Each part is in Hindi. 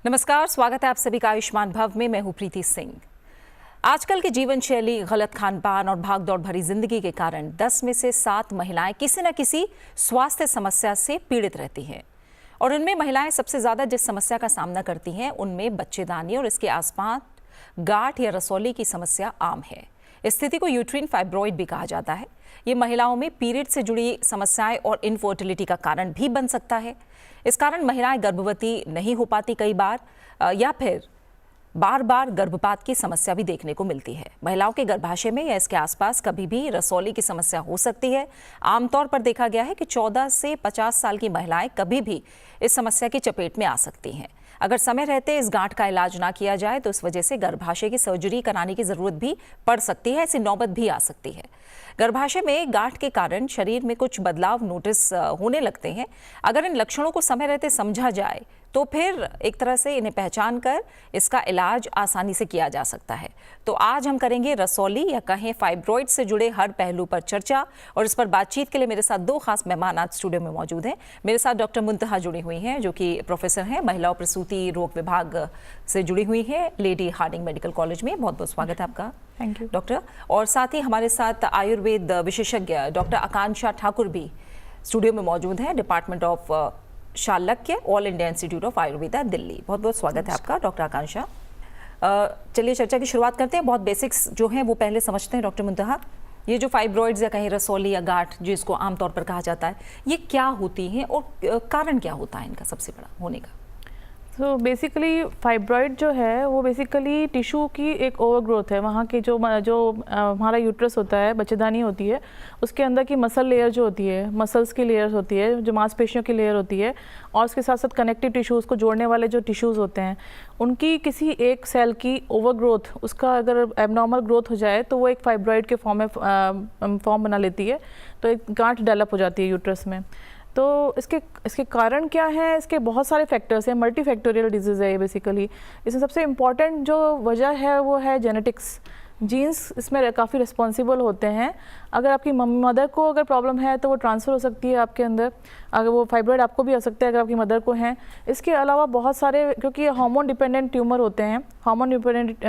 नमस्कार, स्वागत है आप सभी का आयुष्मान भव में। मैं हूं प्रीति सिंह। आजकल की जीवन शैली, गलत खान पान और भागदौड़ भरी जिंदगी के कारण 10 में से 7 महिलाएं किसी न किसी स्वास्थ्य समस्या से पीड़ित रहती हैं। और उनमें महिलाएं सबसे ज्यादा जिस समस्या का सामना करती हैं उनमें बच्चेदानी और इसके आसपास गांठ या रसौली की समस्या आम है। इस स्थिति को यूट्रीन फाइब्रॉइड भी कहा जाता है। ये महिलाओं में पीरियड से जुड़ी समस्याएं और इनफर्टिलिटी का कारण भी बन सकता है। इस कारण महिलाएं गर्भवती नहीं हो पाती कई बार, या फिर बार बार गर्भपात की समस्या भी देखने को मिलती है। महिलाओं के गर्भाशय में या इसके आसपास कभी भी रसौली की समस्या हो सकती है। आमतौर पर देखा गया है कि 14 से 50 साल की महिलाएं कभी भी इस समस्या की चपेट में आ सकती हैं। अगर समय रहते इस गांठ का इलाज ना किया जाए तो इस वजह से गर्भाशय की सर्जरी कराने की जरूरत भी पड़ सकती है। ऐसी नौबत भी आ सकती है। गर्भाशय में गांठ के कारण शरीर में कुछ बदलाव नोटिस होने लगते हैं। अगर इन लक्षणों को समय रहते समझा जाए तो फिर एक तरह से इन्हें पहचान कर इसका इलाज आसानी से किया जा सकता है। तो आज हम करेंगे रसौली या कहें फाइब्रॉइड से जुड़े हर पहलू पर चर्चा। और इस पर बातचीत के लिए मेरे साथ 2 खास मेहमान आज स्टूडियो में मौजूद हैं। मेरे साथ डॉक्टर मुंतहा जुड़ी हुई हैं, जो कि प्रोफेसर हैं, महिला और प्रसूति रोग विभाग से जुड़ी हुई हैं, लेडी हार्डिंग मेडिकल कॉलेज में। बहुत बहुत स्वागत है आपका। Thank you doctor. और साथ ही हमारे साथ आयुर्वेद विशेषज्ञ डॉक्टर आकांक्षा ठाकुर भी स्टूडियो में मौजूद हैं, department of Shalakya, all India institute of Ayurveda, Delhi. बहुत बहुत स्वागत है आपका डॉक्टर आकांक्षा। चलिए चर्चा की शुरुआत करते हैं। बहुत बेसिक्स जो हैं वो पहले समझते हैं। डॉक्टर मुंतहा, ये जो फाइब्रॉइड्स या कहीं रसौली या गांठ जिसको आमतौर पर कहा जाता है, ये क्या होती हैं और कारण क्या होता है इनका सबसे बड़ा होने का? तो बेसिकली फाइब्रॉइड जो है वो बेसिकली टिश्यू की एक ओवरग्रोथ है। वहाँ के जो हमारा यूट्रस होता है, बच्चेदानी होती है, उसके अंदर की मसल लेयर जो होती है, मसल्स की लेयर होती है, जो मांसपेशियों की लेयर होती है, और उसके साथ साथ कनेक्टिव टिश्यूज़ को जोड़ने वाले जो टिश्यूज़ होते हैं, उनकी किसी एक सेल की ओवरग्रोथ, उसका अगर एबनॉर्मल ग्रोथ हो जाए तो वो एक फाइब्रॉइड के फॉर्म बना लेती है। तो एक गांठ डेवलप हो जाती है यूट्रस में। तो इसके कारण क्या है? इसके बहुत सारे फैक्टर्स हैं। मल्टी फैक्टोरियल डिजीज़ है ये बेसिकली। इसमें सबसे इम्पॉर्टेंट जो वजह है वो है जेनेटिक्स। जीन्स इसमें काफ़ी रिस्पॉन्सिबल होते हैं। अगर आपकी मदर को अगर प्रॉब्लम है तो वो ट्रांसफ़र हो सकती है आपके अंदर। अगर वो फाइब्रॉइड आपको भी आ सकता है अगर आपकी मदर को है। इसके अलावा बहुत सारे, क्योंकि ये हार्मोन डिपेंडेंट ट्यूमर होते हैं, हार्मोन डिपेंडेंट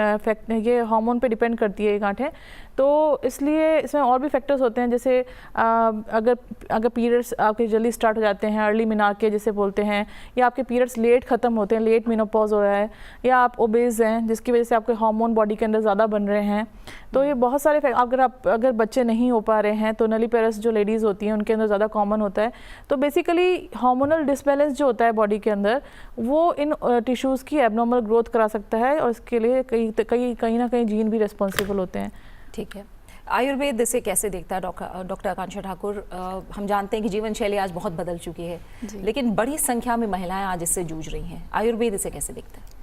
ये हार्मोन पे डिपेंड करती है ये गांठें, तो इसलिए इसमें और भी फैक्टर्स होते हैं। जैसे अगर पीरियड्स आपके जल्दी स्टार्ट हो जाते हैं, अर्ली मेनोपॉज जिसे बोलते हैं, या आपके पीरियड्स लेट ख़त्म होते हैं, लेट मेनोपॉज हो रहा है, या आप ओबेज हैं जिसकी वजह से आपके हार्मोन बॉडी के अंदर ज़्यादा बन रहे हैं, तो ये बहुत सारे अगर बच्चे नहीं हो पा रहे हैं तो नलीपेरस जो लेडीज़ होती हैं उनके अंदर ज़्यादा कॉमन होता है। तो बेसिकली हार्मोनल डिसबैलेंस जो होता है बॉडी के अंदर, वो इन टिश्यूज़ की एबनॉर्मल ग्रोथ करा सकता है, और इसके लिए कहीं ना कहीं जीन भी रिस्पॉन्सिबल होते हैं। ठीक है। आयुर्वेद इसे कैसे देखता है डॉक्टर आकांक्षा ठाकुर? हम जानते हैं कि जीवन शैली आज बहुत बदल चुकी है, लेकिन बड़ी संख्या में महिलाएं आज इससे जूझ रही हैं। आयुर्वेद इसे कैसे देखता है?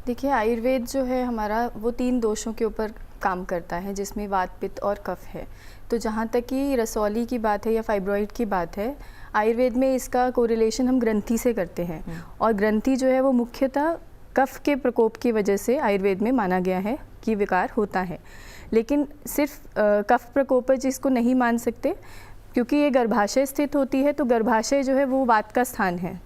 देखिए, आयुर्वेद जो है हमारा वो 3 दोषों के ऊपर काम करता है, जिसमें वात, पित्त और कफ है। तो जहाँ तक कि रसौली की बात है या फाइब्रॉइड की बात है, आयुर्वेद में इसका कोरिलेशन हम ग्रंथि से करते हैं। और ग्रंथि जो है वो मुख्यतः कफ के प्रकोप की वजह से आयुर्वेद में माना गया है कि विकार होता है। लेकिन सिर्फ कफ प्रकोप जिसको नहीं मान सकते, क्योंकि ये गर्भाशय स्थित होती है, तो गर्भाशय जो है वो वात का स्थान है।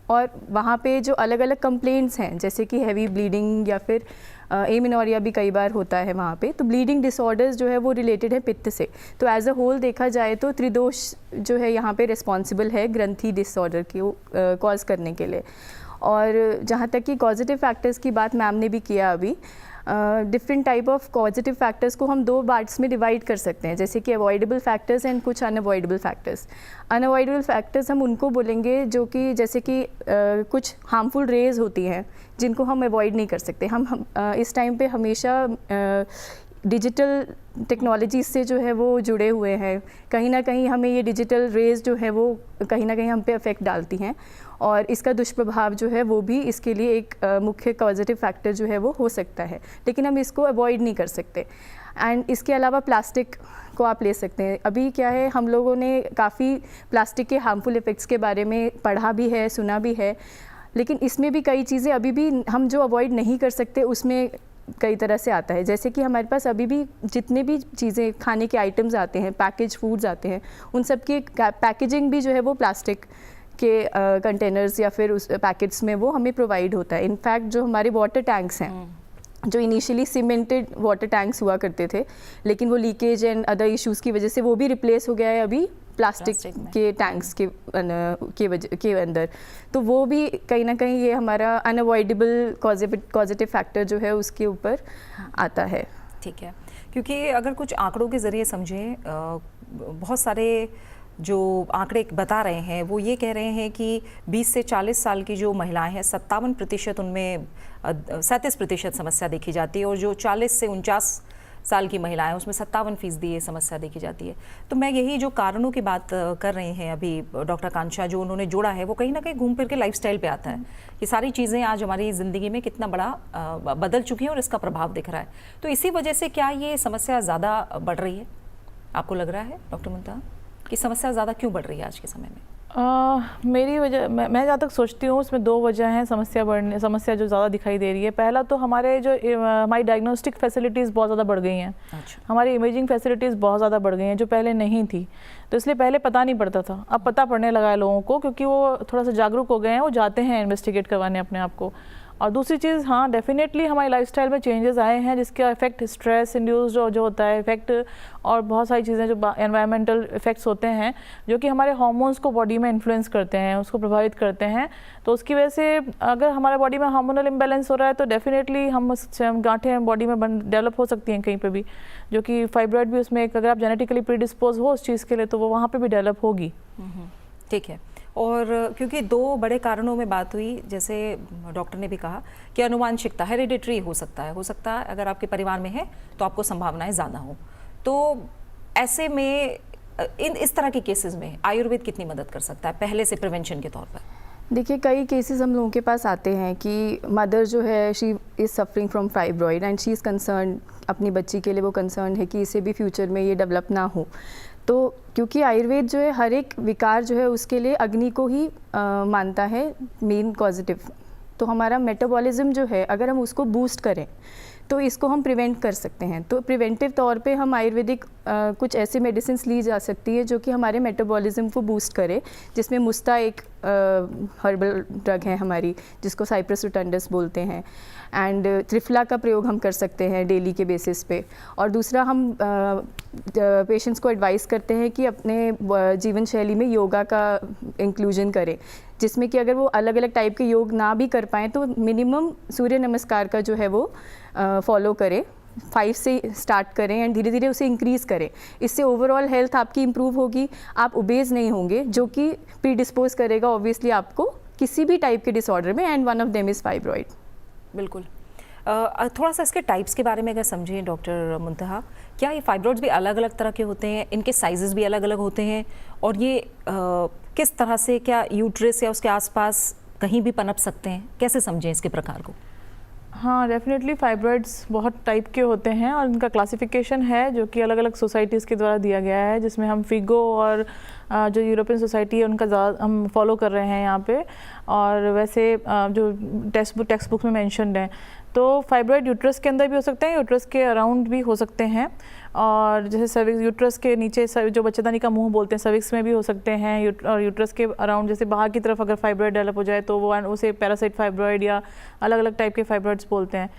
और वहाँ पे जो अलग अलग कंप्लेंट्स हैं, जैसे कि हैवी ब्लीडिंग या फिर एमिनोरिया भी कई बार होता है वहाँ पे, तो ब्लीडिंग डिसऑर्डर्स जो है वो रिलेटेड है पित्त से। तो एज अ होल देखा जाए तो त्रिदोष जो है यहाँ पे रिस्पॉन्सिबल है ग्रंथि डिसऑर्डर को कॉज करने के लिए। और जहाँ तक कि कॉजेटिव फैक्टर्स की बात मैम ने भी किया अभी, different type of causative factors को हम 2 पार्ट्स में डिवाइड कर सकते हैं, जैसे कि अवॉइडेबल फैक्टर्स एंड कुछ अनअवॉइडेबल फैक्टर्स। अनअवॉइडेबल फैक्टर्स हम उनको बोलेंगे जो कि जैसे कि कुछ हार्मफुल रेज होती हैं जिनको हम अवॉइड नहीं कर सकते। हम इस टाइम पे हमेशा डिजिटल टेक्नोलॉजी से जो है वो जुड़े हुए हैं। कहीं ना कहीं हमें ये डिजिटल रेज जो है वो कहीं ना कहीं हम पे इफ़ेक्ट डालती हैं, और इसका दुष्प्रभाव जो है वो भी इसके लिए एक मुख्य पॉजिटिव फैक्टर जो है वो हो सकता है, लेकिन हम इसको अवॉइड नहीं कर सकते। एंड इसके अलावा प्लास्टिक को आप ले सकते हैं। अभी क्या है, हम लोगों ने काफ़ी प्लास्टिक के हार्मफुल इफ़ेक्ट्स के बारे में पढ़ा भी है, सुना भी है, लेकिन इसमें भी कई चीज़ें अभी भी हम जो अवॉइड नहीं कर सकते उसमें कई तरह से आता है। जैसे कि हमारे पास अभी भी जितने भी चीज़ें खाने के आइटम्स आते हैं, पैकेज फूड्स आते हैं, उन सब की पैकेजिंग भी जो है वो प्लास्टिक के कंटेनर्स या फिर उस पैकेट्स में वो हमें प्रोवाइड होता है। इनफैक्ट जो हमारे वाटर टैंक्स हैं, जो इनिशियली सीमेंटेड वाटर टैंक्स हुआ करते थे, लेकिन वो लीकेज एंड अदर इश्यूज़ की वजह से वो भी रिप्लेस हो गया है अभी प्लास्टिक के टैंक्स के अंदर। तो वो भी कहीं ना कहीं ये हमारा अनअवॉइडेबल कॉजेटिव फैक्टर जो है उसके ऊपर आता है। ठीक है, क्योंकि अगर कुछ आंकड़ों के ज़रिए समझें, बहुत सारे जो आंकड़े बता रहे हैं वो ये कह रहे हैं कि 20 से 40 साल की जो महिलाएं हैं 57% उनमें 37% समस्या देखी जाती है, और जो 40 से 49 साल की महिलाएं उसमें 57% ये समस्या देखी जाती है। तो मैं यही जो कारणों की बात कर रहे हैं अभी डॉक्टर कांक्षा, जो उन्होंने जोड़ा है वो कहीं ना कहीं घूम फिर के लाइफस्टाइल पे आता है। ये सारी चीज़ें आज हमारी ज़िंदगी में कितना बड़ा बदल चुकी हैं और इसका प्रभाव दिख रहा है। तो इसी वजह से क्या ये समस्या ज़्यादा बढ़ रही है, आपको लग रहा है डॉक्टर मुंतहा कि समस्या ज़्यादा क्यों बढ़ रही है आज के समय में? मेरी वजह, मैं जहाँ तक सोचती हूँ उसमें दो वजह हैं समस्या जो ज़्यादा दिखाई दे रही है। पहला तो हमारी डायग्नोस्टिक फैसिलिटीज़ बहुत ज़्यादा बढ़ गई हैं। अच्छा। हमारी इमेजिंग फैसिलिटीज़ बहुत ज़्यादा बढ़ गई हैं जो पहले नहीं थी। तो इसलिए पहले पता नहीं पड़ता था, अब पता पड़ने लगा है लोगों को, क्योंकि वो थोड़ा सा जागरूक हो गए हैं, वो जाते हैं इन्वेस्टिगेट करवाने अपने आप को। और दूसरी चीज़, हाँ डेफिनेटली हमारी लाइफस्टाइल में चेंजेस आए हैं जिसका इफेक्ट स्ट्रेस इंड्यूस जो होता है इफेक्ट, और बहुत सारी चीज़ें जो एनवायरमेंटल इफेक्ट्स होते हैं जो कि हमारे हार्मोन्स को बॉडी में इन्फ्लुएंस करते हैं, उसको प्रभावित करते हैं। तो उसकी वजह से अगर हमारे बॉडी में हार्मोनल इम्बैलेंस हो रहा है तो डेफिनेटली हम गांठें बॉडी में डेवलप हो सकती हैं कहीं पे भी, जो कि फाइब्रॉइड भी उसमें अगर आप जेनेटिकली प्रीडिस्पोज हो उस चीज़ के लिए तो वो वहाँ पर भी डेवलप होगी। ठीक है, और क्योंकि दो बड़े कारणों में बात हुई, जैसे डॉक्टर ने भी कहा कि अनुवांशिकता, हेरिडिटरी हो सकता है अगर आपके परिवार में है तो आपको संभावनाएं ज़्यादा हो। तो ऐसे में इस तरह के केसेस में आयुर्वेद कितनी मदद कर सकता है पहले से प्रिवेंशन के तौर पर? देखिए, कई केसेस हम लोगों के पास आते हैं कि मदर जो है she is suffering from fibroid and she is concern, अपनी बच्ची के लिए वो कंसर्न है कि इसे भी फ्यूचर में ये डेवलप ना हो। तो क्योंकि आयुर्वेद जो है हर एक विकार जो है उसके लिए अग्नि को ही मानता है मेन कॉजेटिव, तो हमारा मेटाबॉलिज्म जो है अगर हम उसको बूस्ट करें तो इसको हम प्रिवेंट कर सकते हैं। तो प्रिवेंटिव तौर पे हम आयुर्वेदिक कुछ ऐसी मेडिसिन ली जा सकती है जो कि हमारे मेटाबॉलिज्म को बूस्ट करे, जिसमें मुस्ता एक हर्बल ड्रग है हमारी जिसको साइप्रस रोटंडस बोलते हैं, एंड त्रिफला का प्रयोग हम कर सकते हैं डेली के बेसिस पे। और दूसरा, हम पेशेंट्स को एडवाइस करते हैं कि अपने जीवन शैली में योगा का इंक्लूजन करें, जिसमें कि अगर वो अलग अलग टाइप के योग ना भी कर पाएँ तो मिनिमम सूर्य नमस्कार का जो है वो फॉलो करें, 5 से स्टार्ट करें एंड धीरे धीरे उसे इंक्रीज़ करें। इससे ओवरऑल हेल्थ आपकी इम्प्रूव होगी, आप ओबेज नहीं होंगे, जो कि प्रीडिस्पोज करेगा ऑब्वियसली आपको किसी भी टाइप के डिसऑर्डर में, and one of them is fibroid. बिल्कुल। थोड़ा सा इसके टाइप्स के बारे में अगर समझें डॉक्टर मुंतहा, क्या ये फाइब्रॉइड्स भी अलग अलग तरह के होते हैं, इनके साइजेस भी अलग अलग होते हैं, और ये किस तरह से, क्या यूट्रस या उसके आसपास कहीं भी पनप सकते हैं, कैसे समझें इसके प्रकार को? हाँ डेफिनेटली फाइब्रॉइड्स बहुत टाइप के होते हैं और इनका क्लासिफिकेशन है जो कि अलग अलग सोसाइटीज़ के द्वारा दिया गया है, जिसमें हम फिगो और जो यूरोपियन सोसाइटी है उनका ज़्यादा हम फॉलो कर रहे हैं यहाँ पे, और वैसे जो टेक्स्ट बुक में मेंशन्ड है। तो फाइब्रॉइड यूट्रस के अंदर भी हो सकते हैं, यूट्रस के अराउंड भी हो सकते हैं, और जैसे सर्विक्स, यूट्रस के नीचे जो बच्चेदानी का मुंह बोलते हैं सर्विक्स में भी हो सकते हैं, और यूट्रस के अराउंड जैसे बाहर की तरफ अगर फाइब्रॉइड डेवलप हो जाए तो वो उसे पैरासाइट फाइब्रॉइड या अलग अलग टाइप के फाइब्रॉइड्स बोलते हैं।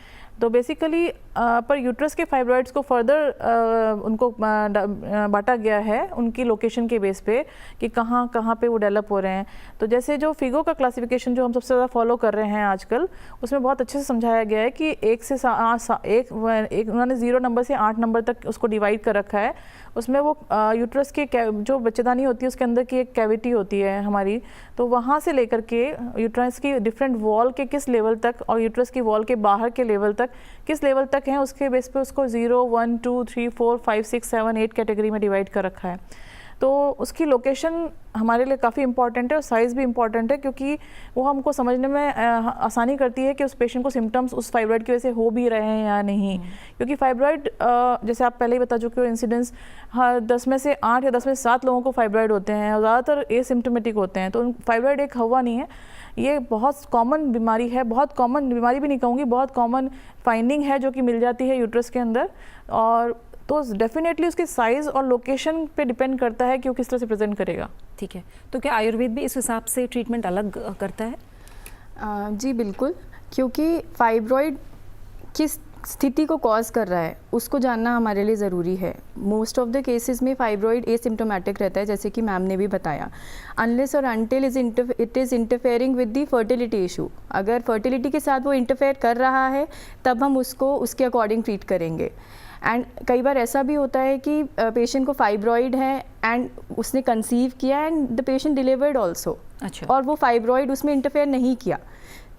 तो बेसिकली पर यूट्रस के फाइब्रॉइड्स को फर्दर उनको बांटा गया है उनकी लोकेशन के बेस पे कि कहाँ कहाँ पे वो डेवलप हो रहे हैं। तो जैसे जो फिगो का क्लासिफिकेशन जो हम सबसे ज़्यादा फॉलो कर रहे हैं आजकल, उसमें बहुत अच्छे से समझाया गया है कि 1 से 8 उन्होंने 0 नंबर से 8 नंबर तक उसको डिवाइड कर रखा है। उसमें वो यूट्रस के जो बच्चेदानी होती है उसके अंदर की एक कैविटी होती है हमारी, तो वहाँ से लेकर के यूट्रस की डिफरेंट वॉल के किस लेवल तक और यूट्रस की वॉल के बाहर के लेवल तक किस लेवल तक हैं, उसके बेस पे उसको 0, 1, 2, 3, 4, 5, 6, 7, 8 कैटेगरी में डिवाइड कर रखा है। तो उसकी लोकेशन हमारे लिए काफ़ी इंपॉर्टेंट है और साइज़ भी इंपॉर्टेंट है, क्योंकि वो हमको समझने में आसानी करती है कि उस पेशेंट को सिम्टम्स उस फाइब्रॉइड की वजह से हो भी रहे हैं या नहीं। क्योंकि फाइब्रॉइड जैसे आप पहले ही बता चुके हो इंसिडेंस, 10 में से 8 या 10 में से 7 लोगों को फाइब्रॉइड होते हैं और ज़्यादातर एसिम्टोमेटिक होते हैं। तो फाइब्रॉइड एक हवा नहीं है, ये बहुत कॉमन बीमारी है, बहुत कॉमन बीमारी भी नहीं कहूँगी, बहुत कॉमन फाइंडिंग है जो कि मिल जाती है यूट्रस के अंदर। और तो डेफिनेटली उसकी साइज़ और लोकेशन पे डिपेंड करता है कि वो किस तरह से प्रेजेंट करेगा। ठीक है, तो क्या आयुर्वेद भी इस हिसाब से ट्रीटमेंट अलग करता है? जी बिल्कुल, क्योंकि फाइब्रॉइड किस स्थिति को कॉज कर रहा है उसको जानना हमारे लिए ज़रूरी है। मोस्ट ऑफ द केसेस में फाइब्रॉइड एसिम्प्टोमेटिक रहता है, जैसे कि मैम ने भी बताया, अनलेस और until it is interfering with the fertility issue. अगर फर्टिलिटी के साथ वो इंटरफेयर कर रहा है तब हम उसको उसके अकॉर्डिंग ट्रीट करेंगे। एंड कई बार ऐसा भी होता है कि पेशेंट को फाइब्रॉइड है एंड उसने कंसीव किया and the patient delivered also, अच्छा, और वो फाइब्रॉइड उसमें इंटरफेयर नहीं किया,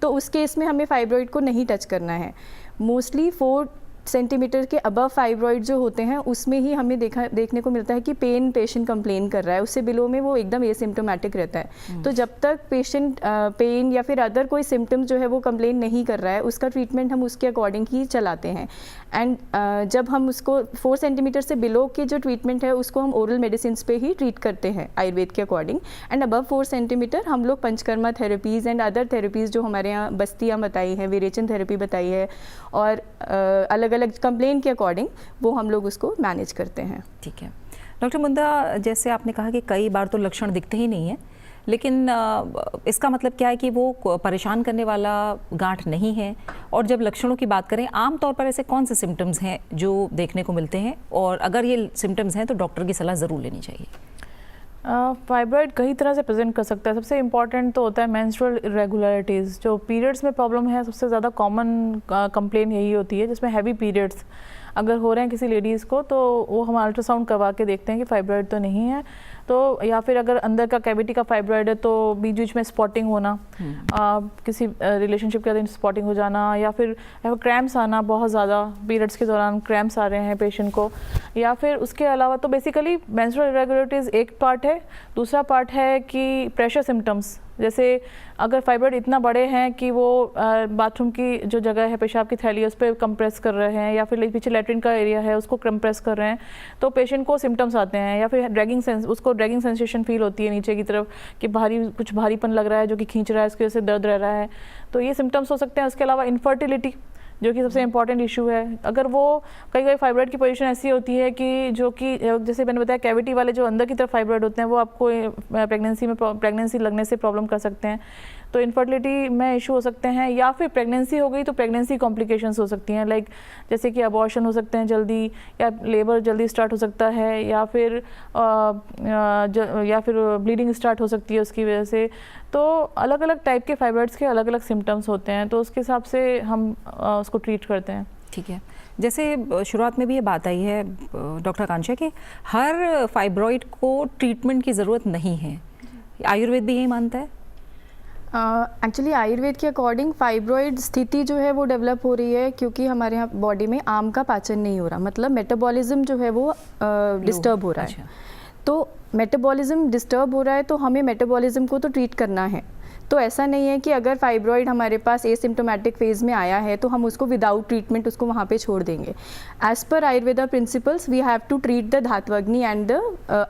तो उस केस में हमें फाइब्रॉइड को नहीं टच करना है। मोस्टली 4 सेंटीमीटर के अबव फाइब्रॉइड जो होते हैं उसमें ही हमें देखने को मिलता है कि पेन पेशेंट कंप्लेन कर रहा है, उससे बिलो में वो एकदम एसिम्प्टोमेटिक रहता है। तो जब तक पेशेंट पेन या फिर अदर कोई सिम्टम जो है वो कंप्लेन नहीं कर रहा है, उसका ट्रीटमेंट हम उसके अकॉर्डिंग ही चलाते हैं। एंड जब हम उसको 4 सेंटीमीटर से बिलो के जो ट्रीटमेंट है उसको हम ओरल मेडिसिन पे ही ट्रीट करते हैं आयुर्वेद के अकॉर्डिंग। एंड अबव 4 सेंटीमीटर हम लोग panchakarma therapies and other therapies जो हमारे यहाँ बस्तियाँ बताई हैं, विरेचन थेरेपी बताई है, और अलग अलग कंप्लेन के अकॉर्डिंग वो हम लोग उसको मैनेज करते हैं। ठीक है डॉक्टर मुंदा, जैसे आपने कहा कि कई बार तो लक्षण दिखते ही नहीं है, लेकिन इसका मतलब क्या है कि वो परेशान करने वाला गांठ नहीं है? और जब लक्षणों की बात करें, आम तौर पर ऐसे कौन से सिम्टम्स हैं जो देखने को मिलते हैं, और अगर ये सिम्टम्स हैं तो डॉक्टर की सलाह ज़रूर लेनी चाहिए? फाइब्रॉइड कई तरह से प्रेजेंट कर सकता है। सबसे इम्पॉर्टेंट तो होता है मेंस्ट्रुअल इरेगुलरिटीज़। जो पीरियड्स में प्रॉब्लम है, सबसे ज़्यादा कॉमन कंप्लेन यही होती है, जिसमें हैवी पीरियड्स अगर हो रहे हैं किसी लेडीज़ को, तो वो हम अल्ट्रासाउंड करवा के देखते हैं कि फाइब्रॉइड तो नहीं है। तो या फिर अगर अंदर का कैविटी का फाइब्रॉइड है तो बीच बीच में स्पॉटिंग होना, किसी रिलेशनशिप के दिन स्पॉटिंग हो जाना, या फिर क्रैम्प्स आना, बहुत ज़्यादा पीरियड्स के दौरान क्रैम्प्स आ रहे हैं पेशेंट को, या फिर उसके अलावा तो बेसिकली मेंस्ट्रुअल इरेगुलरिटीज़ एक पार्ट है। दूसरा पार्ट है कि प्रेशर सिम्टम्स, जैसे अगर फाइब्रॉइड इतना बड़े हैं कि वो बाथरूम की जो जगह है, पेशाब की थैली है, उस पर कंप्रेस कर रहे हैं, या फिर पीछे लैट्रिन का एरिया है उसको कंप्रेस कर रहे हैं, तो पेशेंट को सिम्टम्स आते हैं। या फिर उसको ड्रैगिंग सेंसेशन फील होती है नीचे की तरफ, कि कुछ भारीपन लग रहा है जो कि खींच रहा है, इसकी वजह से दर्द रह रहा है, तो ये सिम्टम्स हो सकते हैं। उसके अलावा इनफर्टिलिटी, जो कि सबसे इंपॉर्टेंट इशू है। अगर वो कई फाइब्रॉइड की पोजीशन ऐसी होती है कि जो कि जैसे मैंने बताया, कैविटी वाले जो अंदर की तरफ फाइब्रॉइड होते हैं वो आपको प्रेगनेंसी लगने से प्रॉब्लम कर सकते हैं, तो इनफर्टिलिटी में इशू हो सकते हैं। या फिर प्रेगनेंसी हो गई तो प्रेगनेंसी कॉम्प्लिकेशंस हो सकती हैं, लाइक जैसे कि अबॉर्शन हो सकते हैं जल्दी, या लेबर जल्दी स्टार्ट हो सकता है, या फिर ब्लीडिंग स्टार्ट हो सकती है उसकी वजह से। तो अलग अलग टाइप के फाइब्रॉइड्स के अलग अलग सिम्टम्स होते हैं, तो उसके हिसाब से हम उसको ट्रीट करते हैं। ठीक है, जैसे शुरुआत में भी ये बात आई है डॉक्टर आकांक्षा कि हर फाइब्रॉइड को ट्रीटमेंट की ज़रूरत नहीं है, आयुर्वेद भी यही मानता है? एक्चुअली आयुर्वेद के अकॉर्डिंग फाइब्रॉइड स्थिति जो है वो डेवलप हो रही है क्योंकि हमारे यहाँ बॉडी में आम का पाचन नहीं हो रहा, मतलब मेटाबॉलिज्म जो है वो डिस्टर्ब हो रहा है। तो मेटाबॉलिज्म डिस्टर्ब हो रहा है तो हमें मेटाबॉलिज्म को तो ट्रीट करना है। तो ऐसा नहीं है कि अगर फाइब्रॉइड हमारे पास एसिम्प्टोमेटिक फेज़ में आया है तो हम उसको विदाउट ट्रीटमेंट उसको वहाँ पे छोड़ देंगे। As per Ayurveda principles we have to treat the dhatvagni and the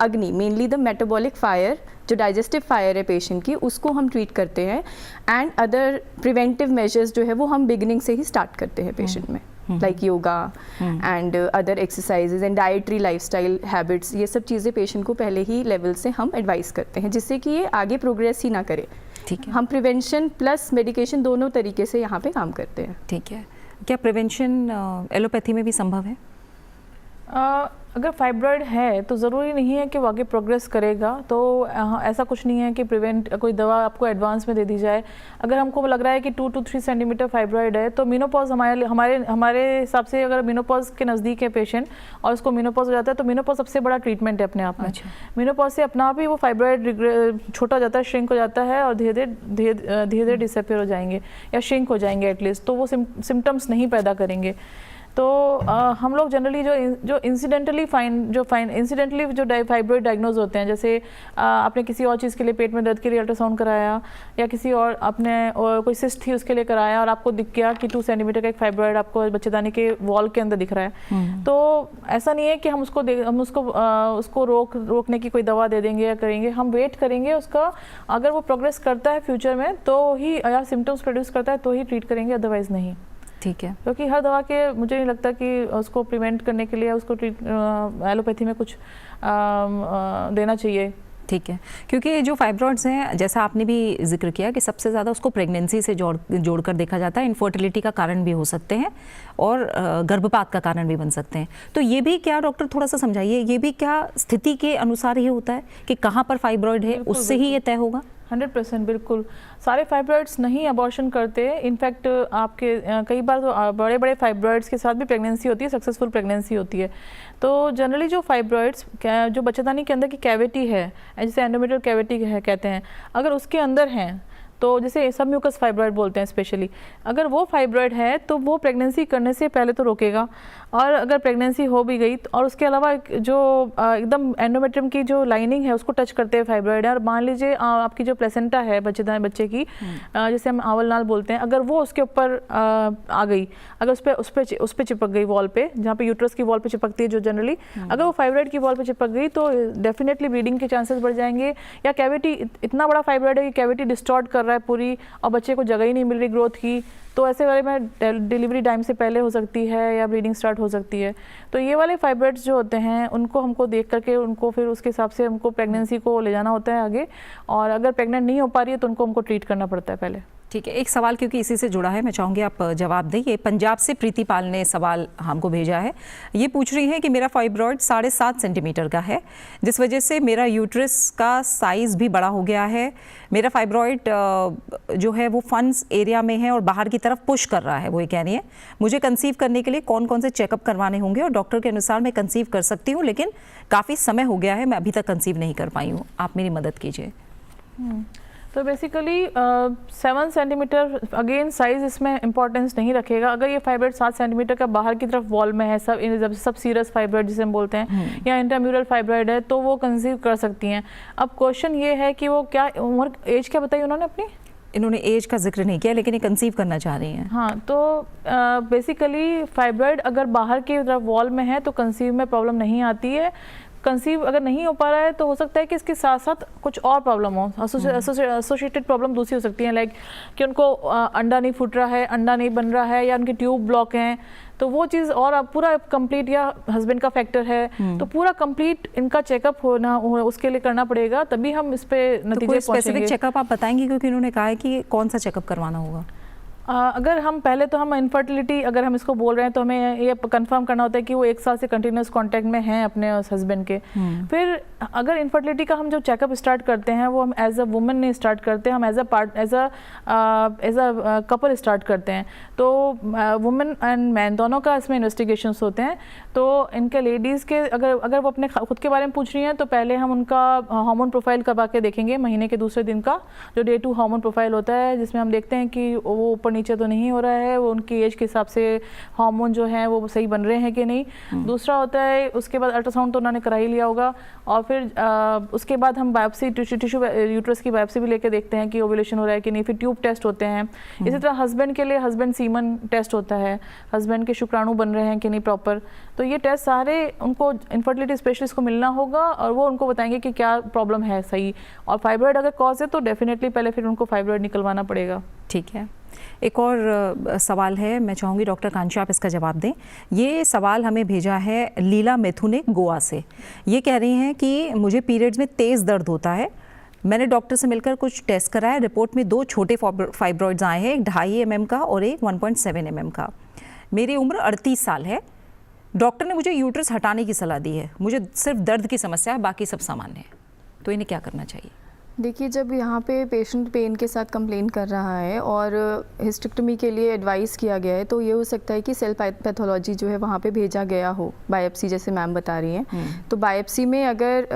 agni, mainly the metabolic fire, जो डाइजेस्टिव फायर है पेशेंट की, उसको हम ट्रीट करते हैं। एंड अदर प्रिवेंटिव मेजर्स जो है वो हम बिगिनिंग से ही स्टार्ट करते हैं पेशेंट में, like yoga and other exercises and dietary lifestyle habits, ये सब चीज़ें पेशेंट को पहले ही लेवल से हम एडवाइस करते हैं, जिससे कि ये आगे प्रोग्रेस ही ना करे। ठीक है, हम प्रिवेंशन प्लस मेडिकेशन दोनों तरीके से यहाँ पे काम करते हैं। ठीक है, क्या प्रिवेंशन एलोपैथी में भी संभव है? अगर फाइब्रॉइड है तो ज़रूरी नहीं है कि वो आगे प्रोग्रेस करेगा, तो ऐसा कुछ नहीं है कि कोई दवा आपको एडवांस में दे दी जाए। अगर हमको लग रहा है कि 2 to 3 सेंटीमीटर फाइब्रॉइड है तो मीनोपॉज हमारे हिसाब से, अगर मीनोपॉज के नज़दीक है पेशेंट और उसको मीनोपॉज हो जाता है तो मीनोपॉज सबसे बड़ा ट्रीटमेंट है अपने आप में। अच्छा। मीनोपॉज से अपना आप ही वो फाइब्रॉइड छोटा हो जाता है, श्रिंक हो जाता है, और धीरे धीरे डिसअपीयर हो जाएंगे या श्रिंक हो जाएंगे एटलीस्ट, तो वो सिम्टम्स नहीं पैदा करेंगे। तो हम लोग जनरली जो इंसिडेंटली जो फाइब्रॉइड डायग्नोज होते हैं, जैसे आपने किसी और चीज़ के लिए पेट में दर्द के लिए अल्ट्रासाउंड कराया, या किसी और आपने कोई सिस्ट थी उसके लिए कराया और आपको दिख गया कि 2 सेंटीमीटर का एक फाइब्रॉइड आपको बच्चेदानी के वॉल के अंदर दिख रहा है, तो ऐसा नहीं है कि हम उसको रोकने की कोई दवा दे देंगे या करेंगे। हम वेट करेंगे उसका, अगर वो प्रोग्रेस करता है फ्यूचर में तो ही, या सिम्टम्स प्रोड्यूस करता है तो ही ट्रीट करेंगे, अदरवाइज नहीं। ठीक है। क्योंकि हर दवा के मुझे नहीं लगता कि उसको प्रिवेंट करने के लिए उसको एलोपैथी में कुछ देना चाहिए। ठीक है, क्योंकि जो फाइब्रॉइड्स हैं, जैसा आपने भी जिक्र किया कि सबसे ज़्यादा उसको प्रेगनेंसी से जोड़कर देखा जाता है, इनफर्टिलिटी का कारण भी हो सकते हैं और गर्भपात का कारण भी बन सकते हैं। तो ये भी क्या डॉक्टर थोड़ा सा समझाइए, ये भी क्या स्थिति के अनुसार ही होता है कि कहाँ पर फाइब्रॉइड है उससे ही ये तय होगा? 100% बिल्कुल। सारे फाइब्रॉइड्स नहीं अबॉर्शन करते। इनफैक्ट आपके कई बार तो बड़े बड़े फाइब्रॉइड्स के साथ भी प्रेगनेंसी होती है, सक्सेसफुल प्रेगनेंसी होती है। तो जनरली जो फाइब्रॉइड्स जो बच्चेदानी के अंदर की कैविटी है, जैसे एंडोमेट्रियल कैविटी है कहते हैं, अगर उसके अंदर हैं तो जैसे सब म्यूकस फाइब्रॉइड बोलते हैं स्पेशली, अगर वो फाइब्रॉइड है तो वो प्रेगनेंसी करने से पहले तो रोकेगा, और अगर प्रेगनेंसी हो भी गई और उसके अलावा जो एकदम एंडोमेट्रियम की जो लाइनिंग है उसको टच करते हैं फाइब्रॉइड है, और मान लीजिए आपकी जो प्लेसेंटा है बच्चे की, जैसे हम आवल नाल बोलते हैं, अगर वो उसके ऊपर आ गई, अगर उस पर चिपक गई वॉल पे, जहाँ पे यूट्रस की वॉल पे चिपकती है जो जनरली, अगर वो फाइब्रॉइड की वॉल पे चिपक गई तो डेफिनेटली ब्लीडिंग के चांसेस बढ़ जाएंगे। या कैविटी इतना बड़ा फाइब्रॉइड है कि कैविटी डिस्टॉर्ट कर रहा है पूरी, और बच्चे को जगह ही नहीं मिल रही ग्रोथ की, तो ऐसे वाले में डिलीवरी टाइम से पहले हो सकती है या ब्लीडिंग स्टार्ट हो सकती है। तो ये वाले फाइब्रॉइड्स जो होते हैं उनको हमको देख करके उनको फिर उसके हिसाब से हमको प्रेगनेंसी को ले जाना होता है आगे, और अगर प्रेग्नेंट नहीं हो पा रही है तो उनको हमको ट्रीट करना पड़ता है पहले। ठीक है, एक सवाल क्योंकि इसी से जुड़ा है, मैं चाहूँगी आप जवाब दें। ये पंजाब से प्रीति पाल ने सवाल हमको भेजा है। ये पूछ रही है कि मेरा फाइब्रॉइड 7.5 सेंटीमीटर का है, जिस वजह से मेरा यूट्रस का साइज़ भी बड़ा हो गया है। मेरा फाइब्रॉइड जो है वो फंस एरिया में है और बाहर की तरफ पुश कर रहा है, वो ये कह रही है। मुझे कंसीव करने के लिए कौन कौन से चेकअप करवाने होंगे, और डॉक्टर के अनुसार मैं कंसीव कर सकती हूँ, लेकिन काफ़ी समय हो गया है, मैं अभी तक कंसीव नहीं कर पाई हूँ, आप मेरी मदद कीजिए। तो बेसिकली 7 सेंटीमीटर अगेन साइज इसमें इंपॉर्टेंस नहीं रखेगा। अगर ये फाइब्रॉइड 7 सेंटीमीटर का बाहर की तरफ वॉल में है, सब सीरस फाइब्रॉइड जिसे हम बोलते हैं, या इंट्राम्यूरल फाइब्रॉइड है, तो वो कंसीव कर सकती हैं। अब क्वेश्चन ये है कि वो क्या उम्र, एज क्या बताई उन्होंने अपनी? इन्होंने एज का जिक्र नहीं किया, लेकिन ये कंसीव करना चाह रही हैं। हाँ, तो बेसिकली फाइब्रॉइड अगर बाहर की तरफ वॉल में है तो कंसीव में प्रॉब्लम नहीं आती है। कंसीव अगर नहीं हो पा रहा है तो हो सकता है कि इसके साथ साथ कुछ और प्रॉब्लम हो, एसोसिएटेड प्रॉब्लम दूसरी हो सकती है, लाइक कि उनको अंडा नहीं फूट रहा है, अंडा नहीं बन रहा है, या उनकी ट्यूब ब्लॉक हैं, तो वो चीज़ और पूरा कंप्लीट, या हस्बैंड का फैक्टर है, तो पूरा कंप्लीट इनका चेकअप होना उसके लिए करना पड़ेगा, तभी हम इस पे नतीजे पहुंचेंगे। स्पेसिफिक चेकअप आप बताएंगे, क्योंकि उन्होंने कहा है कि कौन सा चेकअप करवाना होगा? अगर हम पहले तो हम इनफर्टिलिटी अगर हम इसको बोल रहे हैं तो हमें ये कंफर्म करना होता है कि वो 1 साल से कंटिन्यूस कांटेक्ट में हैं अपने हस्बैंड के। फिर अगर इनफर्टिलिटी का हम जो चेकअप स्टार्ट करते हैं वो हम एज अ वुमन नहीं स्टार्ट करते, हम एज अ कपल स्टार्ट करते हैं। तो वुमेन एंड मैन दोनों का इसमें इन्वेस्टिगेशंस होते हैं। तो इनके लेडीज़ के अगर वो अपने खुद के बारे में पूछ रही हैं तो पहले हम उनका हार्मोन प्रोफाइल करवा के देखेंगे, महीने के दूसरे दिन का जो डे 2 हार्मोन प्रोफाइल होता है, जिसमें हम देखते हैं कि वो ऊपर नीचे तो नहीं हो रहा है, वो उनकी एज के हिसाब से हार्मोन जो है वो सही बन रहे हैं कि नहीं। दूसरा होता है उसके बाद अल्ट्रासाउंड तो उन्होंने करा ही लिया होगा, और फिर उसके बाद हम बायोप्सी टिश्यू यूट्रस की बायोप्सी भी लेके देखते हैं कि ओव्यूलेशन हो रहा है कि नहीं। फिर ट्यूब टेस्ट होते हैं। इसी तरह हस्बैंड के लिए हस्बैंड सीमन टेस्ट होता है, हस्बैंड के शुक्राणु बन रहे हैं कि नहीं प्रॉपर। तो ये टेस्ट सारे उनको इनफर्टिलिटी स्पेशलिस्ट को मिलना होगा और वो उनको बताएंगे कि क्या प्रॉब्लम है सही। और फाइब्रॉइड अगर कॉज है तो डेफिनेटली पहले फिर उनको फाइब्रॉइड निकलवाना पड़ेगा। ठीक है, एक और सवाल है, मैं चाहूँगी डॉक्टर कांचा आप इसका जवाब दें। ये सवाल हमें भेजा है लीला मेथु ने गोवा से। ये कह रही हैं कि मुझे पीरियड्स में तेज़ दर्द होता है, मैंने डॉक्टर से मिलकर कुछ टेस्ट कराया, रिपोर्ट में 2 छोटे फाइब्रॉइड्स आए हैं, एक 2.5 mm का और एक 1.7 mm का। मेरी उम्र 38 साल है। डॉक्टर ने मुझे यूट्रस हटाने की सलाह दी है, मुझे सिर्फ दर्द की समस्या है, बाकी सब सामान्य है, तो इन्हें क्या करना चाहिए? देखिए, जब यहाँ पे पेशेंट पेन के साथ कंप्लेन कर रहा है और हिस्टेक्टमी के लिए एडवाइस किया गया है, तो ये हो सकता है कि सेल पैथोलॉजी जो है वहाँ पे भेजा गया हो, बायोप्सी जैसे मैम बता रही हैं। तो बायोप्सी में अगर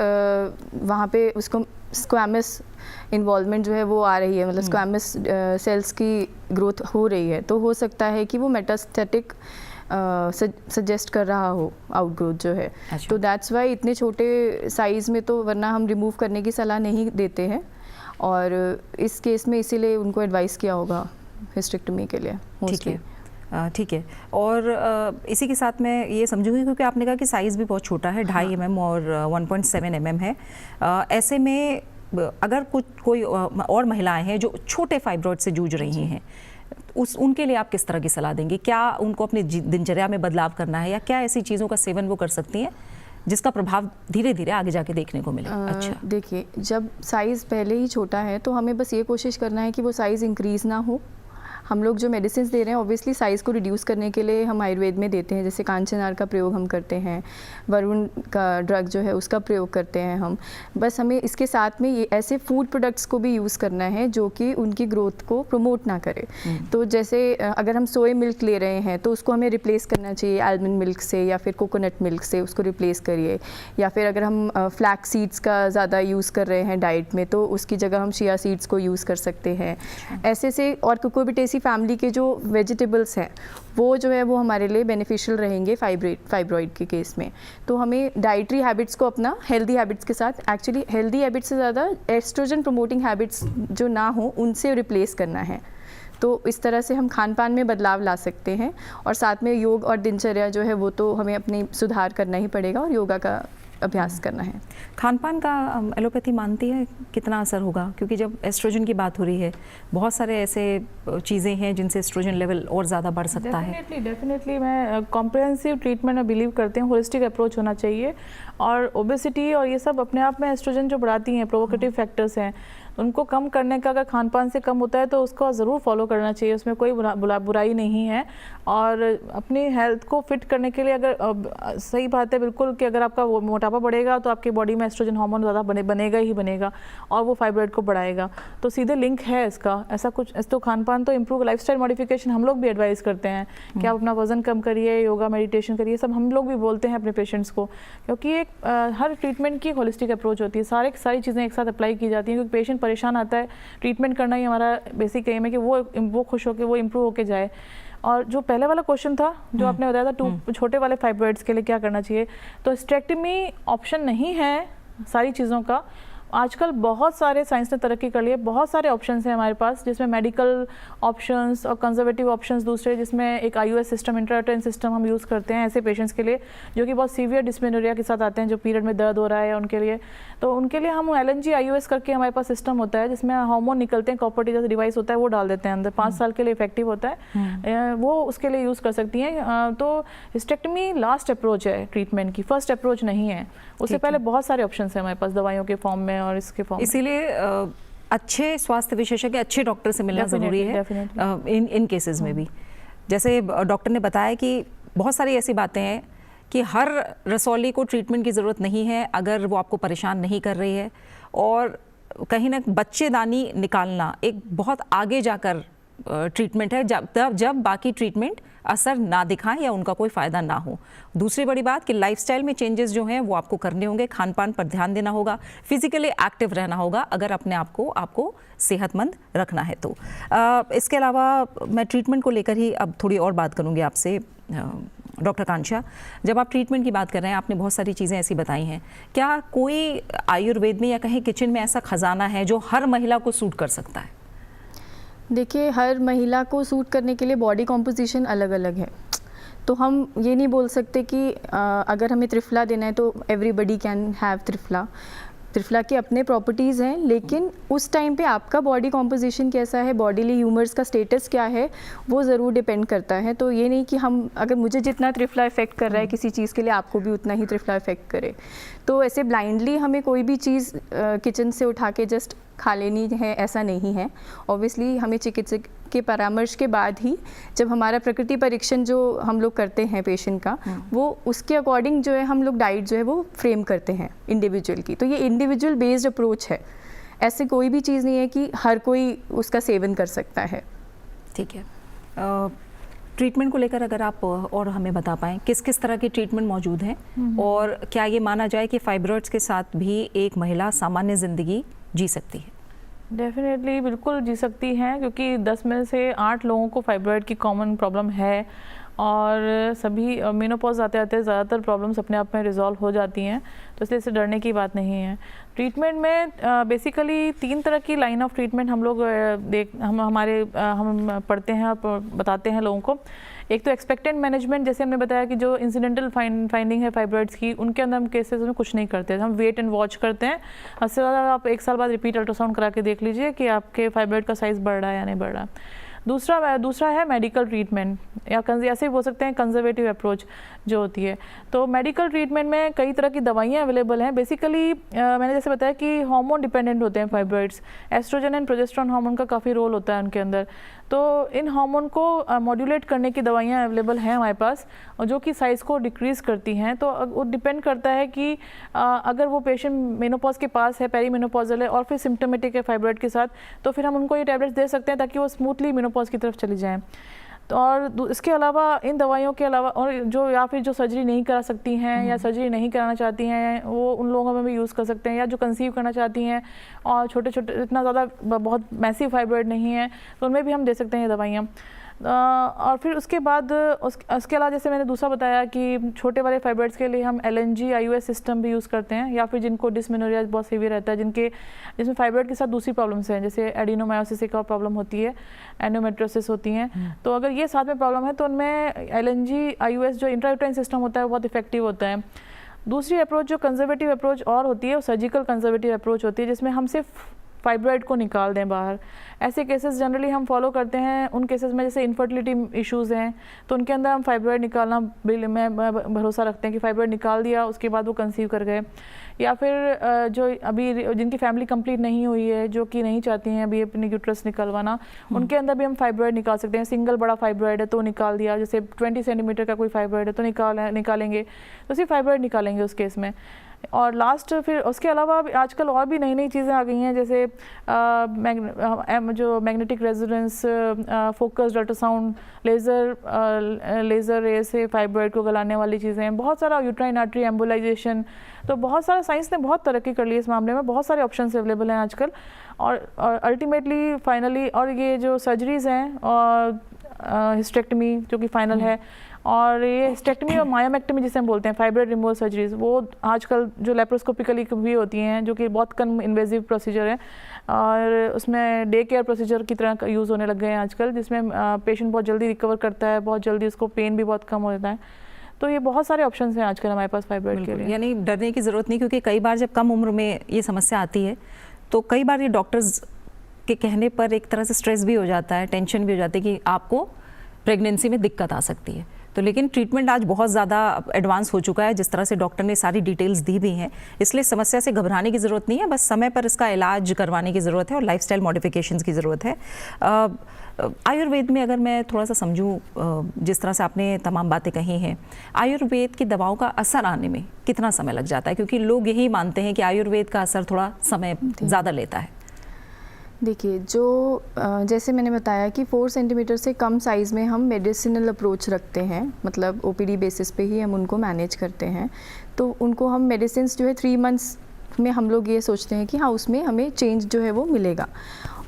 वहाँ पे उसको स्क्वैमस इन्वॉल्वमेंट जो है वो आ रही है, मतलब स्क्वैमस सेल्स की ग्रोथ हो रही है, तो हो सकता है कि वो मेटास्टेटिक सजेस्ट कर रहा हो आउटग्रोथ जो है। अच्छा। तो दैट्स वाई इतने छोटे साइज़ में तो वरना हम रिमूव करने की सलाह नहीं देते हैं, और इस केस में इसीलिए उनको एडवाइस किया होगा हिस्टेक्टमी के लिए। ठीक है, ठीक है। और इसी के साथ मैं ये समझूंगी, क्योंकि आपने कहा कि साइज़ भी बहुत छोटा है, 2.5 mm और 1.7 mm है। ऐसे में अगर कोई और महिलाएं हैं जो छोटे फाइब्रॉइड से जूझ रही हैं, उनके लिए आप किस तरह की सलाह देंगे? क्या उनको अपनी दिनचर्या में बदलाव करना है, या क्या ऐसी चीज़ों का सेवन वो कर सकती हैं जिसका प्रभाव धीरे धीरे आगे जाके देखने को मिले? अच्छा, देखिए, जब साइज़ पहले ही छोटा है तो हमें बस ये कोशिश करना है कि वो साइज़ इंक्रीज़ ना हो। हम लोग जो मेडिसिन दे रहे हैं ऑब्वियसली साइज़ को रिड्यूस करने के लिए हम आयुर्वेद में देते हैं, जैसे कांचनार का प्रयोग हम करते हैं, वरुण का ड्रग जो है उसका प्रयोग करते हैं हम। बस हमें इसके साथ में ये ऐसे फूड प्रोडक्ट्स को भी यूज़ करना है जो कि उनकी ग्रोथ को प्रमोट ना करे। तो जैसे अगर हम सोया मिल्क ले रहे हैं तो उसको हमें रिप्लेस करना चाहिए आलमंड मिल्क से या फिर कोकोनट मिल्क से, उसको रिप्लेस करिए। या फिर अगर हम फ्लैक्स सीड्स का ज़्यादा यूज़ कर रहे हैं डाइट में तो उसकी जगह हम चिया सीड्स को यूज़ कर सकते हैं। ऐसे से और कुकुरबिटेसी फैमिली के जो वेजिटेबल्स हैं वो जो है वो हमारे लिए बेनिफिशियल रहेंगे फाइब्रॉइड के केस में। तो हमें डाइटरी हैबिट्स को अपना हेल्दी हैबिट्स के साथ, एक्चुअली हेल्दी हैबिट्स से ज़्यादा एस्ट्रोजन प्रमोटिंग हैबिट्स जो ना हो उनसे रिप्लेस करना है। तो इस तरह से हम खान पान में बदलाव ला सकते हैं, और साथ में योग और दिनचर्या जो है वो तो हमें अपनी सुधार करना ही पड़ेगा और योगा का अभ्यास करना है। खान पान का एलोपैथी मानती है कितना असर होगा? क्योंकि जब एस्ट्रोजन की बात हो रही है, बहुत सारे ऐसे चीज़ें हैं जिनसे एस्ट्रोजन लेवल और ज़्यादा बढ़ सकता है। डेफिनेटली मैं कॉम्प्रिहेंसिव ट्रीटमेंट में बिलीव करते हैं, होलिस्टिक अप्रोच होना चाहिए। और ओबेसिटी और ये सब अपने आप में एस्ट्रोजन जो बढ़ाती हैं, प्रोवोकेटिव फैक्टर्स हैं, उनको कम करने का अगर खान पान से कम होता है तो उसको ज़रूर फॉलो करना चाहिए, उसमें कोई बुराई नहीं है। और अपनी हेल्थ को फिट करने के लिए अगर सही बात है बिल्कुल कि अगर आपका वो मोटापा बढ़ेगा तो आपकी बॉडी में एस्ट्रोजन हार्मोन ज़्यादा बनेगा ही बनेगा और वो फाइब्रॉइड को बढ़ाएगा। तो सीधे लिंक है इसका, ऐसा कुछ। तो खान पान तो इम्प्रूव, लाइफस्टाइल मॉडिफिकेशन हम लोग भी एडवाइस करते हैं कि आप अपना वजन कम करिए, योगा मेडिटेशन करिए, सब हम लोग भी बोलते हैं अपने पेशेंट्स को, क्योंकि एक हर ट्रीटमेंट की होलिस्टिक अप्रोच होती है, सारी चीज़ें एक साथ अप्लाई की जाती हैं। क्योंकि पेशेंट परेशान आता है, ट्रीटमेंट करना ही हमारा बेसिक एम है कि वो खुश होकर वो इम्प्रूव होके जाए। और जो पहले वाला क्वेश्चन था जो आपने बताया था छोटे वाले फाइब्रॉइड्स के लिए क्या करना चाहिए, तो हिस्टेरेक्टमी ऑप्शन नहीं है सारी चीज़ों का। आजकल बहुत सारे साइंस ने तरक्की कर ली है, बहुत सारे ऑप्शंस हैं हमारे पास, जिसमें मेडिकल ऑप्शंस और कंजर्वेटिव ऑप्शंस दूसरे, जिसमें एक IUS सिस्टम, इंट्रायूटेराइन सिस्टम हम यूज़ करते हैं ऐसे पेशेंट्स के लिए जो कि बहुत सीवियर डिस्मेनोरिया के साथ आते हैं, जो पीरियड में दर्द हो रहा है उनके लिए। तो उनके लिए हम LNG IUS करके हमारे पास सिस्टम होता है जिसमें हार्मोन निकलते हैं, कॉपर जैसा डिवाइस होता है, वो डाल देते हैं अंदर, 5 साल के लिए इफेक्टिव होता है, वो उसके लिए यूज़ कर सकती हैं। तो हिस्टेरेक्टमी लास्ट अप्रोच है ट्रीटमेंट की, फर्स्ट अप्रोच नहीं है। उससे पहले बहुत सारे ऑप्शन हैं हमारे पास दवाइयों के फॉर्म में और इसके फॉर्म। इसीलिए अच्छे स्वास्थ्य विशेषज्ञ, अच्छे डॉक्टर से मिलना ज़रूरी है इन केसेस में भी। जैसे डॉक्टर ने बताया कि बहुत सारी ऐसी बातें हैं कि हर रसौली को ट्रीटमेंट की ज़रूरत नहीं है अगर वो आपको परेशान नहीं कर रही है, और कहीं ना बच्चेदानी निकालना एक बहुत आगे जाकर ट्रीटमेंट है, जब बाकी ट्रीटमेंट असर ना दिखाएं या उनका कोई फ़ायदा ना हो। दूसरी बड़ी बात कि लाइफस्टाइल में चेंजेस जो हैं वो आपको करने होंगे, खान पान पर ध्यान देना होगा, फिजिकली एक्टिव रहना होगा अगर अपने आप को आपको सेहतमंद रखना है तो। इसके अलावा मैं ट्रीटमेंट को लेकर ही अब थोड़ी और बात करूँगी आपसे। डॉक्टर कांक्षा, जब आप ट्रीटमेंट की बात कर रहे हैं, आपने बहुत सारी चीज़ें ऐसी बताई हैं, क्या कोई आयुर्वेद में या कहीं किचन में ऐसा खजाना है जो हर महिला को सूट कर सकता है? देखिए, हर महिला को सूट करने के लिए बॉडी कॉम्पोजिशन अलग अलग है, तो हम ये नहीं बोल सकते कि अगर हमें त्रिफला देना है तो everybody can have triphala. Triphala के अपने प्रॉपर्टीज़ हैं, लेकिन उस टाइम पे आपका बॉडी कॉम्पोजिशन कैसा है, बॉडीली ह्यूमर्स का स्टेटस क्या है, वो ज़रूर डिपेंड करता है। तो ये नहीं कि हम, अगर मुझे जितना त्रिफला इफ़ेक्ट कर रहा है किसी चीज़ के लिए, आपको भी उतना ही त्रिफला इफ़ेक्ट करे। तो ऐसे ब्लाइंडली हमें कोई भी चीज़ किचन से उठा के जस्ट खा लेनी है, ऐसा नहीं है। ऑब्वियसली हमें चिकित्सक के परामर्श के बाद ही, जब हमारा प्रकृति परीक्षण जो हम लोग करते हैं पेशेंट का, वो उसके अकॉर्डिंग जो है हम लोग डाइट जो है वो फ्रेम करते हैं इंडिविजुअल की। तो ये इंडिविजुअल बेस्ड अप्रोच है, ऐसे कोई भी चीज़ नहीं है कि हर कोई उसका सेवन कर सकता है। ठीक है। ट्रीटमेंट को लेकर अगर आप और हमें बता पाएँ, किस किस तरह की ट्रीटमेंट मौजूद हैं, और क्या ये माना जाए कि फाइब्रॉइड्स के साथ भी एक महिला सामान्य ज़िंदगी जी सकती है? डेफिनेटली बिल्कुल जी सकती हैं, क्योंकि 10 में से 8 लोगों को फाइब्रॉइड की कॉमन प्रॉब्लम है, और सभी मेनोपॉज आते आते ज़्यादातर प्रॉब्लम्स अपने आप में रिजॉल्व हो जाती हैं, तो इसलिए इससे डरने की बात नहीं है। ट्रीटमेंट में बेसिकली 3 तरह की लाइन ऑफ ट्रीटमेंट हम लोग हम पढ़ते हैं और बताते हैं लोगों को। एक तो एक्सपेक्टेंट मैनेजमेंट, जैसे हमने बताया कि जो इंसिडेंटल फाइंडिंग है फाइब्रॉइड्स की, उनके अंदर हम केसेस में कुछ नहीं करते, हम वेट एंड वॉच करते हैं। उससे ज़्यादा आप 1 साल बाद रिपीट अल्ट्रासाउंड करा के देख लीजिए कि आपके फाइब्रॉइड का साइज़ बढ़ रहा है या नहीं बढ़ रहा है। दूसरा है मेडिकल ट्रीटमेंट, या ऐसे भी बोल सकते हैं कंजर्वेटिव अप्रोच जो होती है। तो मेडिकल ट्रीटमेंट में कई तरह की दवाइयाँ अवेलेबल हैं। बेसिकली मैंने जैसे बताया कि हार्मोन डिपेंडेंट होते हैं fibroids, oestrogen and progesterone hormone का काफ़ी रोल होता है उनके अंदर। तो इन हार्मोन को मॉड्यूलेट करने की दवाइयाँ अवेलेबल हैं हमारे पास, जो कि साइज़ को डिक्रीज़ करती हैं। तो वो डिपेंड करता है कि अगर वो पेशेंट मेनोपॉज के पास है, पेरीमेनोपॉजल है और फिर सिम्टोमेटिक है फाइब्रॉइड के साथ, तो फिर हम उनको ये टैबलेट्स दे सकते हैं ताकि वो स्मूथली मेनोपॉज की तरफ चली जाएँ। तो और इसके अलावा इन दवाइयों के अलावा और जो या फिर जो सर्जरी नहीं करा सकती हैं या सर्जरी नहीं कराना चाहती हैं, वो उन लोगों में भी यूज़ कर सकते हैं, या जो कंसीव करना चाहती हैं और छोटे छोटे इतना ज़्यादा बहुत मैसिव फाइब्रॉइड नहीं है, तो उनमें भी हम दे सकते हैं ये दवाइयाँ। और फिर उसके बाद उसके अलावा जैसे मैंने दूसरा बताया कि छोटे वाले फाइब्रॉइड्स के लिए हम LNG IUS सिस्टम भी यूज़ करते हैं, या फिर जिनको डिस्मेनोरिया बहुत सीवियर रहता है, जिसमें फाइब्रॉइड के साथ दूसरी प्रॉब्लम्स हैं, जैसे एडिनोमायोसिस का प्रॉब्लम होती है, एंडोमेट्रियोसिस होती हैं। तो अगर ये साथ में प्रॉब्लम है तो उनमें LNG IUS जो इंट्रायूटेराइन सिस्टम होता है वो बहुत इफेक्टिव होता है। दूसरी अप्रोच जो कंजर्वेटिव अप्रोच और होती है वो सर्जिकल कंजर्वेटिव अप्रोच होती है, जिसमें हम सिर्फ फाइब्रॉइड को निकाल दें बाहर। ऐसे केसेस जनरली हम फॉलो करते हैं उन केसेस में जैसे इनफर्टिलिटी इश्यूज़ हैं, तो उनके अंदर हम फाइब्रॉइड निकालना में भरोसा रखते हैं कि फाइब्रॉइड निकाल दिया, उसके बाद वो कंसीव कर गए। या फिर जो अभी जिनकी फैमिली कंप्लीट नहीं हुई है, जो कि नहीं चाहती हैं अभी अपनी यूट्रस निकलवाना, उनके अंदर भी हम फाइब्रॉइड निकाल सकते हैं। सिंगल बड़ा फाइब्रॉइड है तो निकाल दिया, जैसे 20 सेंटीमीटर का कोई फाइब्रॉइड है तो निकालेंगे, तो सिर्फ फाइब्रॉइड निकालेंगे उस केस में। और लास्ट फिर उसके अलावा आजकल और भी नई नई चीज़ें आ गई हैं, जैसे जो magnetic resonance, focused ultrasound, laser रे से फाइब्रॉइड को गलाने वाली चीज़ें हैं, बहुत सारा यूट्राइन आर्टरी एम्बोलाइजेशन। तो बहुत सारा साइंस ने बहुत तरक्की कर ली इस मामले में, बहुत सारे ऑप्शंस अवेलेबल हैं आजकल। और अल्टीमेटली फाइनली और ये जो सर्जरीज़ हैं और हिस्टेक्टमी जो कि फाइनल है, और ये हिस्टेक्टमी और मायोमेक्टमी जिसे हम बोलते हैं फाइब्रॉइड रिमूवल सर्जरीज, वो आजकल जो लेप्रोस्कोपिकली भी होती हैं, जो कि बहुत कम इन्वेजिव प्रोसीजर है और उसमें डे केयर प्रोसीजर की तरह यूज़ होने लग गए हैं आजकल, जिसमें पेशेंट बहुत जल्दी रिकवर करता है, बहुत जल्दी उसको पेन भी बहुत कम हो जाता है। तो ये बहुत सारे ऑप्शंस हैं आजकल हमारे पास फाइब्रॉइड के लिए। यानी डरने की ज़रूरत नहीं, क्योंकि कई बार जब कम उम्र में ये समस्या आती है तो कई बार ये डॉक्टर्स के कहने पर एक तरह से स्ट्रेस भी हो जाता है, टेंशन भी हो जाती है कि आपको प्रेगनेंसी में दिक्कत आ सकती है। तो लेकिन ट्रीटमेंट आज बहुत ज़्यादा एडवांस हो चुका है, जिस तरह से डॉक्टर ने सारी डिटेल्स दी भी हैं, इसलिए समस्या से घबराने की ज़रूरत नहीं है, बस समय पर इसका इलाज करवाने की ज़रूरत है और लाइफस्टाइल मॉडिफिकेशंस की ज़रूरत है। आयुर्वेद में अगर मैं थोड़ा सा समझूं, जिस तरह से आपने तमाम बातें कही हैं, आयुर्वेद की दवाओं का असर आने में कितना समय लग जाता है? क्योंकि लोग यही मानते हैं कि आयुर्वेद का असर थोड़ा समय ज़्यादा लेता है। देखिए, जो जैसे मैंने बताया कि 4 सेंटीमीटर से कम साइज़ में हम मेडिसिनल अप्रोच रखते हैं, मतलब OPD बेसिस पे ही हम उनको मैनेज करते हैं। तो उनको हम मेडिसिन जो है 3 मंथ्स में हम लोग ये सोचते हैं कि हाँ उसमें हमें चेंज जो है वो मिलेगा।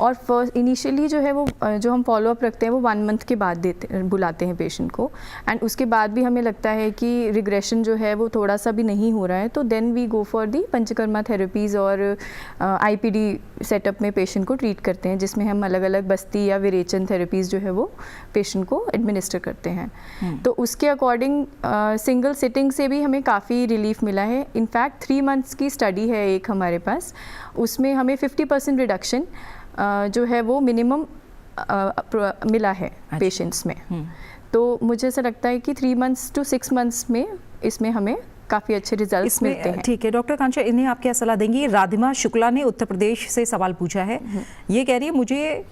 और फर्स्ट इनिशियली जो है वो जो हम फॉलोअप रखते हैं वो 1 मंथ के बाद बुलाते हैं पेशेंट को, एंड उसके बाद भी हमें लगता है कि रिग्रेशन जो है वो थोड़ा सा भी नहीं हो रहा है, तो then we go for the panchakarma therapies और IPD सेटअप में पेशेंट को ट्रीट करते हैं, जिसमें हम अलग अलग बस्ती या विरेचन थेरेपीज़ जो है वो पेशेंट को एडमिनिस्टर करते हैं। तो उसके अकॉर्डिंग सिंगल सिटिंग से भी हमें काफ़ी रिलीफ मिला है। इनफैक्ट 3 मंथ्स की स्टडी है एक हमारे पास, उसमें हमें 50% रिडक्शन जो है वो मिनिमम मिला है पेशेंट्स में। तो मुझे ऐसा लगता है कि 3 मंथ्स टू 6 मंथ्स में इसमें हमें काफ़ी अच्छे रिजल्ट्स मिलते हैं। ठीक है डॉक्टर कांक्षा, इन्हें आप क्या सलाह देंगी? राधिमा शुक्ला ने उत्तर प्रदेश से सवाल पूछा है। ये कह रही है मुझे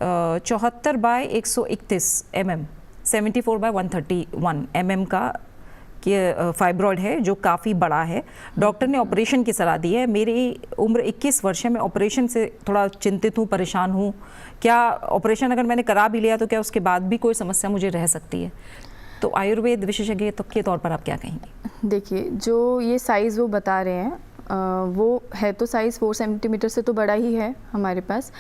74 बाय 131 mm 74 बाय 131 mm का फाइब्रॉइड है, जो काफ़ी बड़ा है। डॉक्टर ने ऑपरेशन की सलाह दी है। मेरी उम्र 21 वर्ष है, मैं ऑपरेशन से थोड़ा चिंतित हूँ, परेशान हूँ। क्या ऑपरेशन अगर मैंने करा भी लिया तो क्या उसके बाद भी कोई समस्या मुझे रह सकती है? तो आयुर्वेद विशेषज्ञ के तौर पर आप क्या कहेंगे? देखिए, जो ये साइज़ वो बता रहे हैं वो है तो साइज़ 4 सेंटीमीटर से तो बड़ा ही है हमारे पास,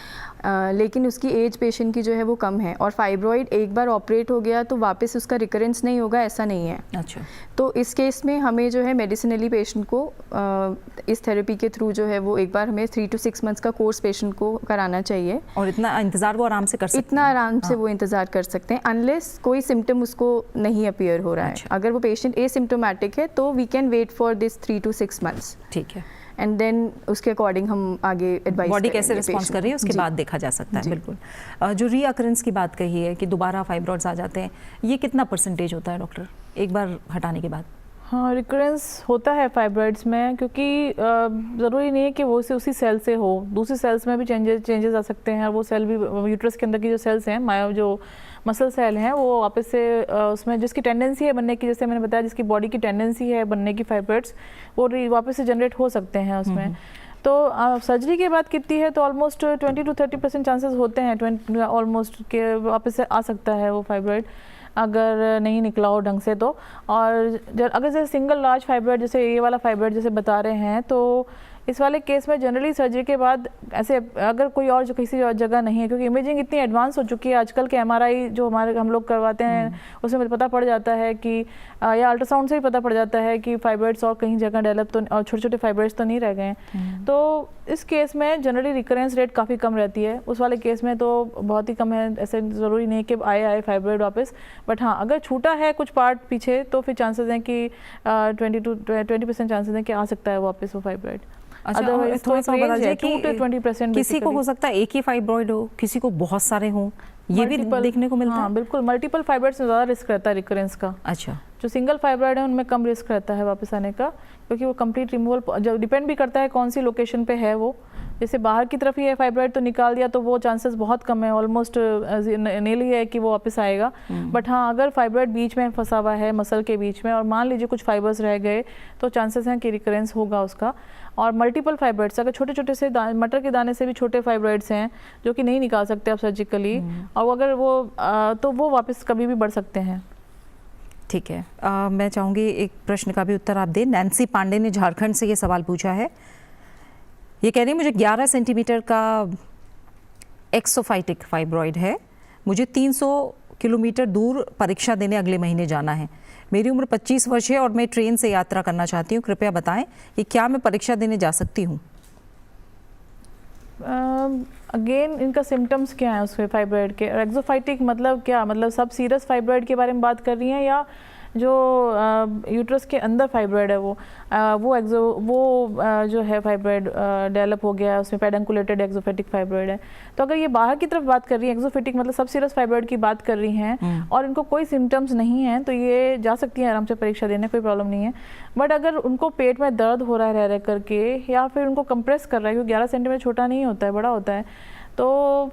लेकिन उसकी एज पेशेंट की जो है वो कम है, और फाइब्रॉइड एक बार ऑपरेट हो गया तो वापस उसका रिकरेंस नहीं होगा, ऐसा नहीं है। अच्छा। तो इस केस में हमें जो है मेडिसिनली पेशेंट को इस थेरेपी के थ्रू जो है वो एक बार हमें 3 to 6 मंथ्स का कोर्स पेशेंट को कराना चाहिए। और इतना इंतज़ार वो आराम से कर सकते हैं? इतना आराम से वो इंतज़ार कर सकते हैं, अनलेस कोई सिम्टम उसको नहीं अपीयर हो रहा है। अगर वो पेशेंट एसिम्प्टोमेटिक है तो we can wait for this 3 to 6 months. ठीक है। एंड देन उसके अकॉर्डिंग हम आगे एडवाइस बॉडी कैसे रिस्पॉन्स कर रही है उसके बाद देखा जा सकता है। बिल्कुल। जो रीअकरेंस की बात कही है कि दोबारा फाइब्रॉइड्स आ जाते हैं, ये कितना परसेंटेज होता है डॉक्टर एक बार हटाने के बाद? हाँ, रिकरेंस होता है फाइब्रॉइड्स में, क्योंकि ज़रूरी नहीं है कि वो उसी सेल से हो, दूसरी सेल्स में भी चेंजेस आ सकते हैं। वो सेल भी यूट्रस के अंदर की जो सेल्स हैं, जो मसल सेल हैं, वो वापस से उसमें जिसकी टेंडेंसी है बनने की, जैसे मैंने बताया जिसकी बॉडी की टेंडेंसी है बनने की फाइब्रॉइड्स, वो वापस से जनरेट हो सकते हैं उसमें। तो सर्जरी के बाद कितनी है तो ऑलमोस्ट 20 to 30% चांसेस होते हैं ऑलमोस्ट के वापस से आ सकता है वो फाइब्रॉइड, अगर नहीं निकला हो ढंग से तो। और अगर जैसे सिंगल लार्ज फाइब्रॉइड, जैसे ये वाला फाइब्रॉइड जैसे बता रहे हैं, तो इस वाले केस में जनरली सर्जरी के बाद ऐसे अगर कोई और जो किसी और जगह नहीं है, क्योंकि इमेजिंग इतनी एडवांस हो चुकी है आजकल के, MRI जो हम लोग करवाते हैं उसमें पता पड़ जाता है कि या अल्ट्रासाउंड से भी पता पड़ जाता है कि फाइब्रॉइड्स और कहीं जगह डेवलप तो और छोटे छोटे फाइब्रॉइड्स तो नहीं रह गए हैं। तो इस केस में जनरली रिकरेंस रेट काफ़ी कम रहती है, उस वाले केस में तो बहुत ही कम है। ऐसे ज़रूरी नहीं कि आए फाइब्रॉइड वापस, बट हाँ अगर छूटा है कुछ पार्ट पीछे तो फिर चांसेस हैं कि 20% चांसेस हैं कि आ सकता है वापस वो फाइब्रॉइड। अच्छा, थोड़ा सा बता दीजिए कि 2 to 20% किसी को हो सकता है एक ही फाइब्रॉइड हो, किसी को बहुत सारे हों, ये भी देखने को मिलता है? हाँ बिल्कुल, मल्टीपल फाइब्रॉइड्स में ज़्यादा रिस्क रहता है रिकरेंस का। अच्छा, जो सिंगल फाइब्रॉइड है उनमें कम रिस्क रहता है वापस आने का, क्योंकि वो कंप्लीट रिमूवल जब डिपेंड भी करता है कौन सी लोकेशन पे है वो। जैसे बाहर की तरफ ही है फाइब्रॉइड तो निकाल दिया तो वो चांसेस बहुत कम है, ऑलमोस्ट नीली है कि वो वापस आएगा। बट हाँ अगर फाइब्रॉइड बीच में फंसा हुआ है मसल के बीच में और मान लीजिए कुछ फाइबर्स रह गए तो चांसेस हैं कि रिकरेंस होगा उसका। और मल्टीपल फाइब्रॉइड्स, अगर छोटे छोटे से मटर के दाने से भी छोटे फाइब्रॉइड्स हैं जो कि नहीं निकाल सकते आप सर्जिकली, और अगर वो तो वो वापस कभी भी बढ़ सकते हैं। ठीक है, मैं चाहूँगी एक प्रश्न का भी उत्तर आप दें। नैन्सी पांडे ने झारखंड से ये सवाल पूछा है, ये कह रही है मुझे 11 सेंटीमीटर का एक्सोफाइटिक फाइब्रॉइड है, मुझे 300 किलोमीटर दूर परीक्षा देने अगले महीने जाना है, मेरी उम्र 25 वर्ष है और मैं ट्रेन से यात्रा करना चाहती हूँ, कृपया बताएं कि क्या मैं परीक्षा देने जा सकती हूँ? अगेन इनका सिम्टम्स क्या है उसके फाइब्रॉइड के? एक्सोफाइटिक मतलब क्या, मतलब सब सीरस फाइब्रॉइड के बारे में बात कर रही हैं या जो यूट्रस के अंदर फाइब्रॉइड है वो जो है फाइब्रॉइड डेवलप हो गया, उसमें पेडंकुलेटेड एक्सोफेटिक फाइब्रॉइड है। तो अगर ये बाहर की तरफ बात कर रही है, एक्सोफेटिक मतलब सब सीरस फाइब्रॉइड की बात कर रही हैं और इनको कोई सिम्टम्स नहीं है, तो ये जा सकती हैं आराम से परीक्षा देने, कोई प्रॉब्लम नहीं है। बट अगर उनको पेट में दर्द हो रहा है रह करके, या फिर उनको कंप्रेस कर रहा है, क्योंकि 11 सेंटीमीटर छोटा नहीं होता है, बड़ा होता है, तो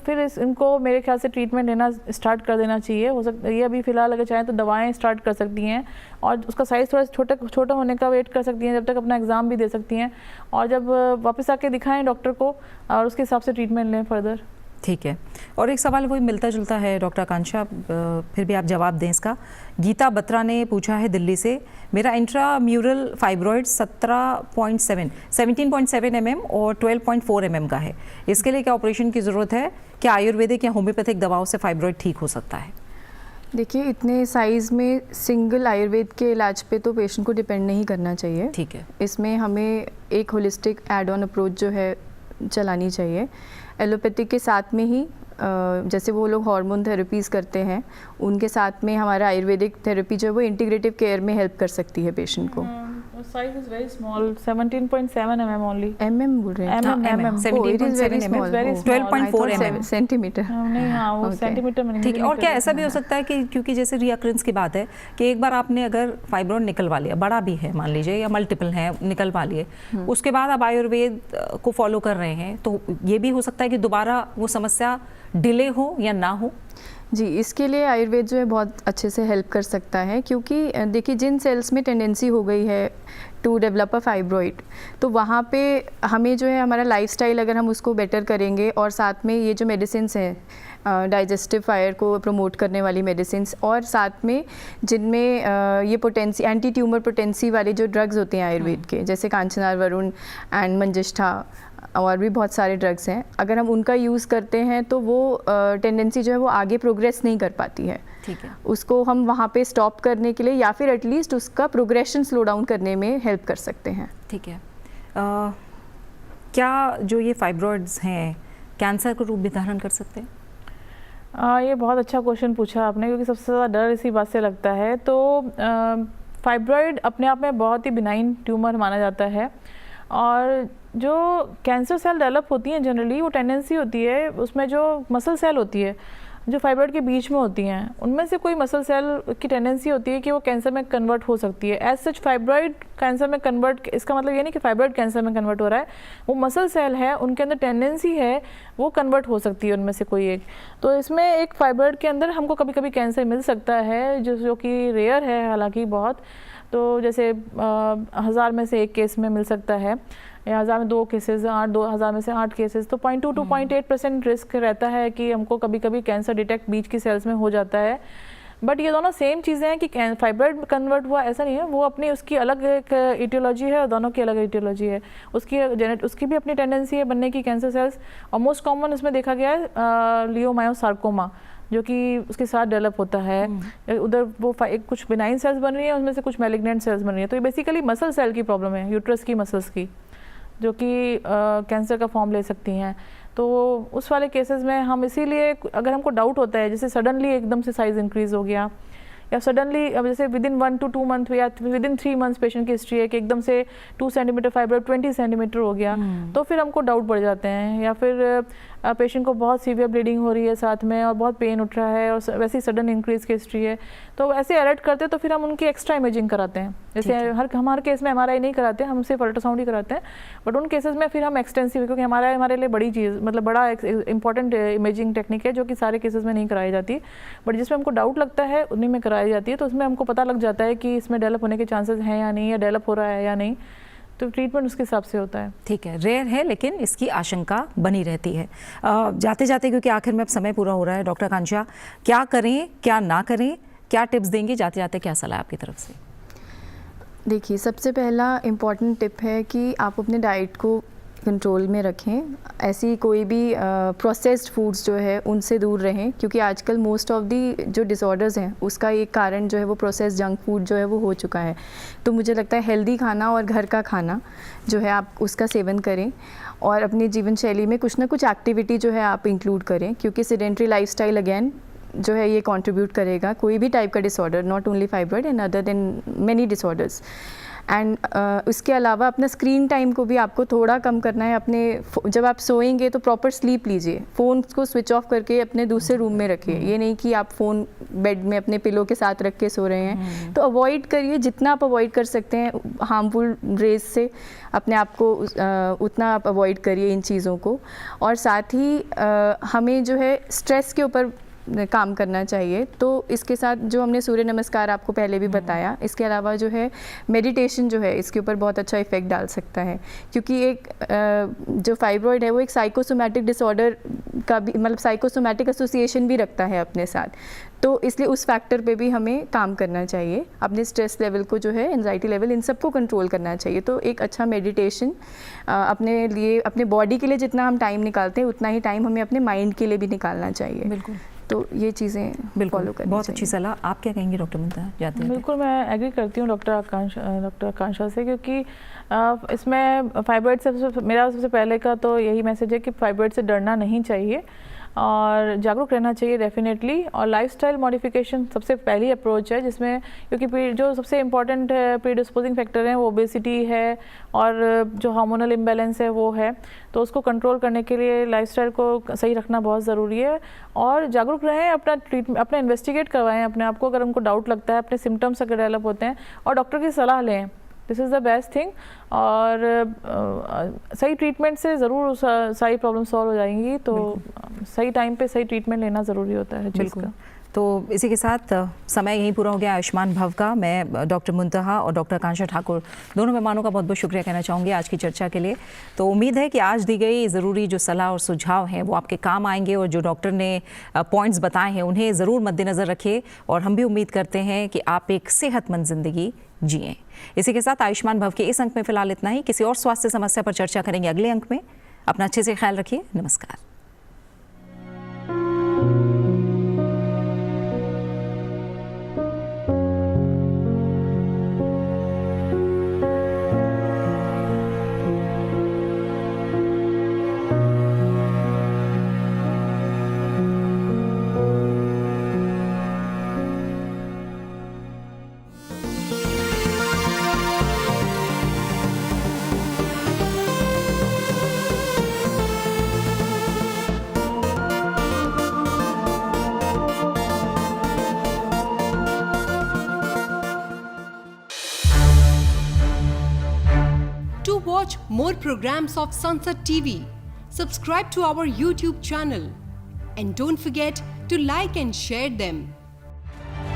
फिर इनको मेरे ख्याल से ट्रीटमेंट लेना स्टार्ट कर देना चाहिए। हो सकता है ये अभी फ़िलहाल अगर चाहें तो दवाएं स्टार्ट कर सकती हैं और उसका साइज़ थोड़ा छोटा होने का वेट कर सकती हैं, जब तक अपना एग्ज़ाम भी दे सकती हैं, और जब वापस आके दिखाएं डॉक्टर को और उसके हिसाब से ट्रीटमेंट लें फर्दर। ठीक है, और एक सवाल वही मिलता जुलता है डॉक्टर आकांक्षा, फिर भी आप जवाब दें इसका। गीता बत्रा ने पूछा है दिल्ली से, मेरा इंट्राम्यूरल फाइब्रॉइड 17.7 mm और 12.4 mm का है, इसके लिए क्या ऑपरेशन की ज़रूरत है? क्या आयुर्वेदिक या होम्योपैथिक दवाओं से फाइब्रॉइड ठीक हो सकता है? देखिए, इतने साइज़ में सिंगल आयुर्वेद के इलाज पे तो पेशेंट को डिपेंड नहीं करना चाहिए। ठीक है, इसमें हमें एक होलिस्टिक एड ऑन अप्रोच जो है चलानी चाहिए। एलोपैथिक के साथ में ही जैसे वो लोग हार्मोन थेरेपीज़ करते हैं, उनके साथ में हमारा आयुर्वेदिक थेरेपी जो है वो इंटीग्रेटिव केयर में हेल्प कर सकती है पेशेंट को। Size is very small, 17.7 mm only. mm बोल रहे हैं? mm 17.7 mm, 12.4 mm centimetre. नहीं, हाँ वो सेंटीमीटर में नहीं। ठीक है, और क्या ऐसा भी हो सकता है कि क्योंकि जैसे रिअकरेंस की बात है कि एक बार आपने अगर फाइब्रॉइड निकलवा लिया, बड़ा भी है मान लीजिए या मल्टीपल है, निकलवा लिए, उसके बाद आप आयुर्वेद को फॉलो कर रहे हैं, तो ये भी हो सकता है कि दोबारा वो समस्या डिले हो या ना हो? जी, इसके लिए आयुर्वेद जो है बहुत अच्छे से हेल्प कर सकता है, क्योंकि देखिए जिन सेल्स में टेंडेंसी हो गई है टू डेवलप अ फाइब्रॉइड, तो वहाँ पे हमें जो है हमारा लाइफस्टाइल अगर हम उसको बेटर करेंगे और साथ में ये जो मेडिसिन्स हैं डाइजेस्टिव फायर को प्रमोट करने वाली मेडिसिन्स, और साथ में जिनमें ये पोटेंसी एंटी ट्यूमर पोटेंसी वाले जो ड्रग्स होते हैं आयुर्वेद के, जैसे कांचनार वरुण एंड मंजिष्ठा और भी बहुत सारे ड्रग्स हैं, अगर हम उनका यूज़ करते हैं तो वो टेंडेंसी जो है वो आगे प्रोग्रेस नहीं कर पाती है। ठीक है, उसको हम वहाँ पे स्टॉप करने के लिए या फिर एटलीस्ट उसका प्रोग्रेशन स्लो डाउन करने में हेल्प कर सकते हैं। ठीक है, क्या जो ये फाइब्रॉइड्स हैं कैंसर को रूप भी धारण कर सकते हैं? ये बहुत अच्छा क्वेश्चन पूछा आपने, क्योंकि सबसे ज़्यादा डर इसी बात से लगता है। तो फाइब्रॉइड अपने आप में बहुत ही बिनाइन ट्यूमर माना जाता है और जो कैंसर सेल डेवलप होती हैं जनरली, वो टेंडेंसी होती है उसमें जो मसल सेल होती है जो फाइब्रॉइड के बीच में होती हैं, उनमें से कोई मसल सेल की टेंडेंसी होती है कि वो कैंसर में कन्वर्ट हो सकती है। एज सच फाइब्रॉइड कैंसर में कन्वर्ट, इसका मतलब ये नहीं कि फाइब्रॉइड कैंसर में कन्वर्ट हो रहा है, वो मसल सेल है, उनके अंदर टेंडेंसी है वो कन्वर्ट हो सकती है उनमें से कोई एक। तो इसमें एक फाइब्रॉइड के अंदर हमको कभी कभी कैंसर मिल सकता है जो कि रेयर है हालांकि बहुत। तो जैसे 1000 में से 1 केस में मिल सकता है, या 1000 में 2 केसेस, 2000 में से 8 केसेस, तो 0.2 to 0.8% रिस्क रहता है कि हमको कभी कभी कैंसर डिटेक्ट बीच की सेल्स में हो जाता है। बट ये दोनों सेम चीज़ें हैं कि फाइब्रॉइड कन्वर्ट हुआ ऐसा नहीं है, वो अपनी उसकी अलग एक इटियोलॉजी है और दोनों की अलग इटियोलॉजी है। उसकी भी अपनी टेंडेंसी है बनने की कैंसर सेल्स, और मोस्ट कॉमन इसमें देखा गया है लियोमायोसार्कोमा, जो कि उसके साथ डेवलप होता है। उधर वो कुछ बिनाइन सेल्स बन रही हैं, उसमें से कुछ मैलिग्नेंट सेल्स बन रही हैं। तो ये बेसिकली मसल सेल की प्रॉब्लम है, यूट्रस की मसल्स की, जो कि कैंसर का फॉर्म ले सकती हैं। तो उस वाले केसेस में हम इसीलिए, अगर हमको डाउट होता है जैसे सडनली एकदम से साइज़ इंक्रीज़ हो गया, या सडनली अब जैसे विदिन 1 to 2 मंथ या विदिन 3 मंथ्स पेशेंट की हिस्ट्री है कि एकदम से 2 सेंटीमीटर फाइब्रॉइड 20 सेंटीमीटर हो गया, तो फिर हमको डाउट बढ़ जाते हैं। या फिर पेशेंट को बहुत सीवियर ब्लीडिंग हो रही है साथ में और बहुत पेन उठ रहा है और वैसे ही सडन इंक्रीज की हिस्ट्री है, तो ऐसे अलर्ट करते हैं तो फिर हम उनकी एक्स्ट्रा इमेजिंग कराते हैं। जैसे हमारे केस में MRI नहीं कराते, हम सिर्फ अल्ट्रासाउंड ही कराते हैं, बट उन केसेस में फिर हम एक्सटेंसिव, क्योंकि हमारे लिए बड़ी चीज़, मतलब बड़ा इंपॉर्टेंट इमेजिंग टेक्निक है जो कि सारे केसेस में नहीं कराई जाती, बट जिसमें हमको डाउट लगता है उन्हीं में कराई जाती है। तो उसमें हमको पता लग जाता है कि इसमें डेवलप होने के चांसेस हैं या नहीं, या डेवलप हो रहा है या नहीं, तो ट्रीटमेंट उसके हिसाब से होता है। ठीक है, रेयर है लेकिन इसकी आशंका बनी रहती है। जाते जाते, क्योंकि आखिर में अब समय पूरा हो रहा है, डॉक्टर आकांक्षा, क्या करें क्या ना करें, क्या टिप्स देंगी जाते जाते, क्या सलाह आपकी तरफ से? देखिए, सबसे पहला इम्पॉर्टेंट टिप है कि आप अपने डाइट को कंट्रोल में रखें। ऐसी कोई भी प्रोसेस्ड फूड्स जो है उनसे दूर रहें, क्योंकि आजकल मोस्ट ऑफ दी जो डिसऑर्डर्स हैं उसका एक कारण जो है वो प्रोसेस्ड जंक फूड जो है वो हो चुका है। तो मुझे लगता है हेल्दी खाना और घर का खाना जो है आप उसका सेवन करें, और अपनी जीवन शैली में कुछ ना कुछ एक्टिविटी जो है आप इंक्लूड करें, क्योंकि सेडेंट्री लाइफस्टाइल अगेन जो है ये कंट्रीब्यूट करेगा कोई भी टाइप का disorder, not only fibroid and other than many disorders. And उसके अलावा अपना स्क्रीन टाइम को भी आपको थोड़ा कम करना है। अपने जब आप सोएंगे तो प्रॉपर स्लीप लीजिए, फ़ोन को स्विच ऑफ करके अपने दूसरे रूम में रखिए। ये नहीं कि आप फ़ोन बेड में अपने पिलो के साथ रख के सो रहे हैं, तो अवॉइड करिए, जितना आप अवॉइड कर सकते हैं हार्मफुल रेज से अपने आप को उतना आप अवॉइड करिए इन चीज़ों को। और साथ ही हमें जो है स्ट्रेस के ऊपर काम करना चाहिए। तो इसके साथ जो हमने सूर्य नमस्कार आपको पहले भी बताया, इसके अलावा जो है मेडिटेशन जो है इसके ऊपर बहुत अच्छा इफेक्ट डाल सकता है, क्योंकि एक जो फाइब्रॉइड है वो एक साइकोसोमैटिक डिसऑर्डर का भी, मतलब साइकोसोमैटिक एसोसिएशन भी रखता है अपने साथ, तो इसलिए उस फैक्टर पे भी हमें काम करना चाहिए। अपने स्ट्रेस लेवल को जो है, एंजाइटी लेवल, इन सबको कंट्रोल करना चाहिए। तो एक अच्छा मेडिटेशन अपने लिए, अपने बॉडी के लिए जितना हम टाइम निकालते हैं उतना ही टाइम हमें अपने माइंड के लिए भी निकालना चाहिए। बिल्कुल, तो ये चीज़ें फॉलो करनी बहुत अच्छी सलाह। आप क्या कहेंगे डॉक्टर मुंतहा जाते हैं? बिल्कुल, मैं एग्री करती हूँ डॉक्टर आकांक्षा से, क्योंकि इसमें फाइब्रॉइड से मेरा सबसे पहले का तो यही मैसेज है कि फाइब्रॉइड से डरना नहीं चाहिए और जागरूक रहना चाहिए डेफिनेटली। और लाइफस्टाइल मॉडिफिकेशन सबसे पहली अप्रोच है, जिसमें क्योंकि जो सबसे इम्पॉर्टेंट प्रीडिस्पोजिंग फैक्टर हैं वो ओबेसिटी है और जो हार्मोनल इम्बैलेंस है वो है, तो उसको कंट्रोल करने के लिए लाइफस्टाइल को सही रखना बहुत ज़रूरी है। और जागरूक रहें, अपना इन्वेस्टिगेट करवाएं अपने आप को, अगर हमको डाउट लगता है, अपने सिम्टम्स अगर डेवलप होते हैं, और डॉक्टर की सलाह लें, this is the best thing. और सही ट्रीटमेंट से ज़रूर सारी प्रॉब्लम सॉल्व हो जाएंगी। तो सही टाइम पे सही ट्रीटमेंट लेना ज़रूरी होता है चीज़ का। तो इसी के साथ समय यहीं पूरा हो गया आयुष्मान भव का। मैं डॉक्टर मुंतहा और डॉक्टर आकांक्षा ठाकुर दोनों मेहमानों का बहुत बहुत शुक्रिया कहना चाहूँगी आज की चर्चा के लिए। तो उम्मीद है कि आज दी गई ज़रूरी जो सलाह और सुझाव हैं वो आपके काम आएंगे, और जो डॉक्टर ने पॉइंट्स बताए हैं उन्हें ज़रूर मद्देनज़र रखिए। और हम भी उम्मीद करते हैं कि आप एक सेहतमंद ज़िंदगी जिएँ। इसी के साथ आयुष्मान भव के इस अंक में फ़िलहाल इतना ही। किसी और स्वास्थ्य समस्या पर चर्चा करेंगे अगले अंक में। अपना अच्छे से ख्याल रखिए। नमस्कार। To watch more programs of Sunset TV, subscribe to our YouTube channel and don't forget to like and share them.